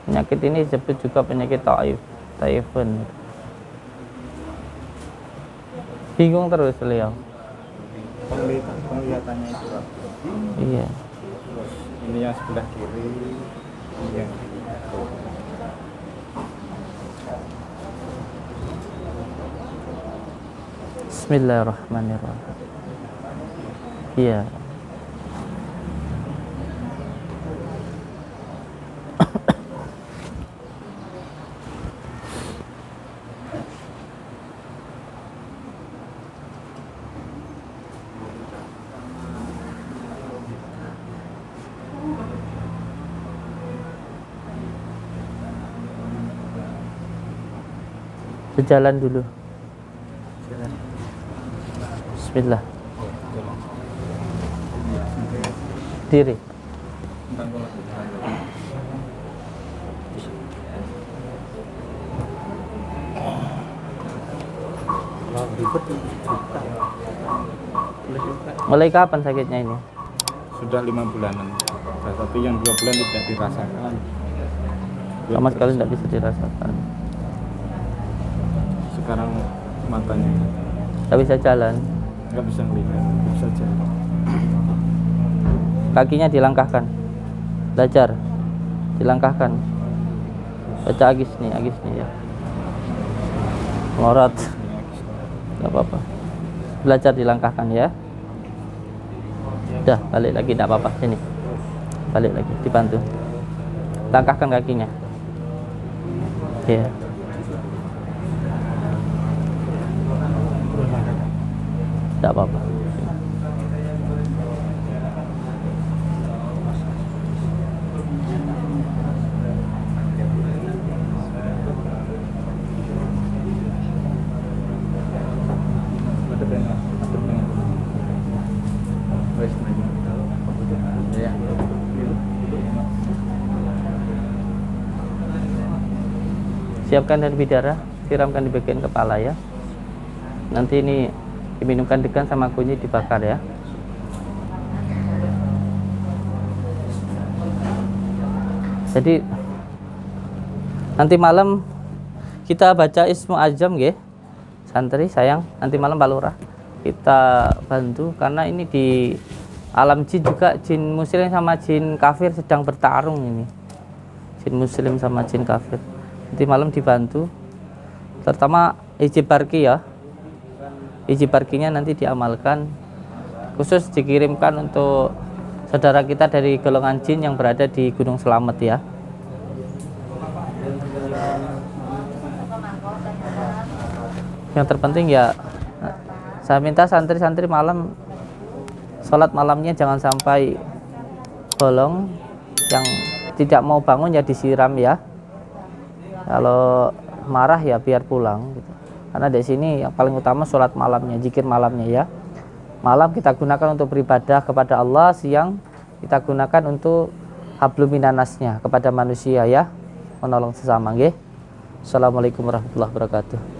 Penyakit ini disebut juga penyakit taifun. Bingung terus beliau. Penglihatannya itu rapuh. Iya. Terus ini yang sebelah kiri, ini yang Bismillahirrahmanirrahim. Iya. Berjalan dulu. Bismillah. Diri. Mulai kapan sakitnya ini? sudah 5 bulanan. Tapi yang 2 bulan tidak dirasakan. Sama sekali tidak bisa dirasakan. Sekarang matanya Tidak bisa jalan. nggak bisa melihat, bisa jalan. Kakinya dilangkahkan. Belajar. Dilangkahkan. Baca agis nih ya. Ngorot. Gak apa-apa. Belajar dilangkahkan ya. Udah, balik lagi, tidak apa-apa. Sini. Balik lagi, dibantu. Langkahkan kakinya. Iya. Tidak apa-apa. Siapkan dan bidara, siramkan di bagian kepala ya. Nanti ini diminumkan degan sama kunyit dibakar ya. Jadi nanti malam kita baca Ismu Azam nggih. Santri sayang, nanti malam Pak Lurah kita bantu karena ini di alam jin juga jin muslim sama jin kafir sedang bertarung ini. Jin muslim sama jin kafir. Nanti malam dibantu terutama ijib barki ya. Ijib barkinya nanti diamalkan, khusus dikirimkan untuk saudara kita dari golongan jin yang berada di Gunung Selamet ya. Yang terpenting ya, saya minta santri-santri malam sholat malamnya jangan sampai bolong. Yang tidak mau bangun ya disiram ya. Kalau marah ya biar pulang gitu. Karena di sini yang paling utama sholat malamnya, zikir malamnya ya. Malam kita gunakan untuk beribadah kepada Allah, siang kita gunakan untuk habluminanasnya kepada manusia ya, menolong sesama nggih. Assalamualaikum warahmatullahi wabarakatuh.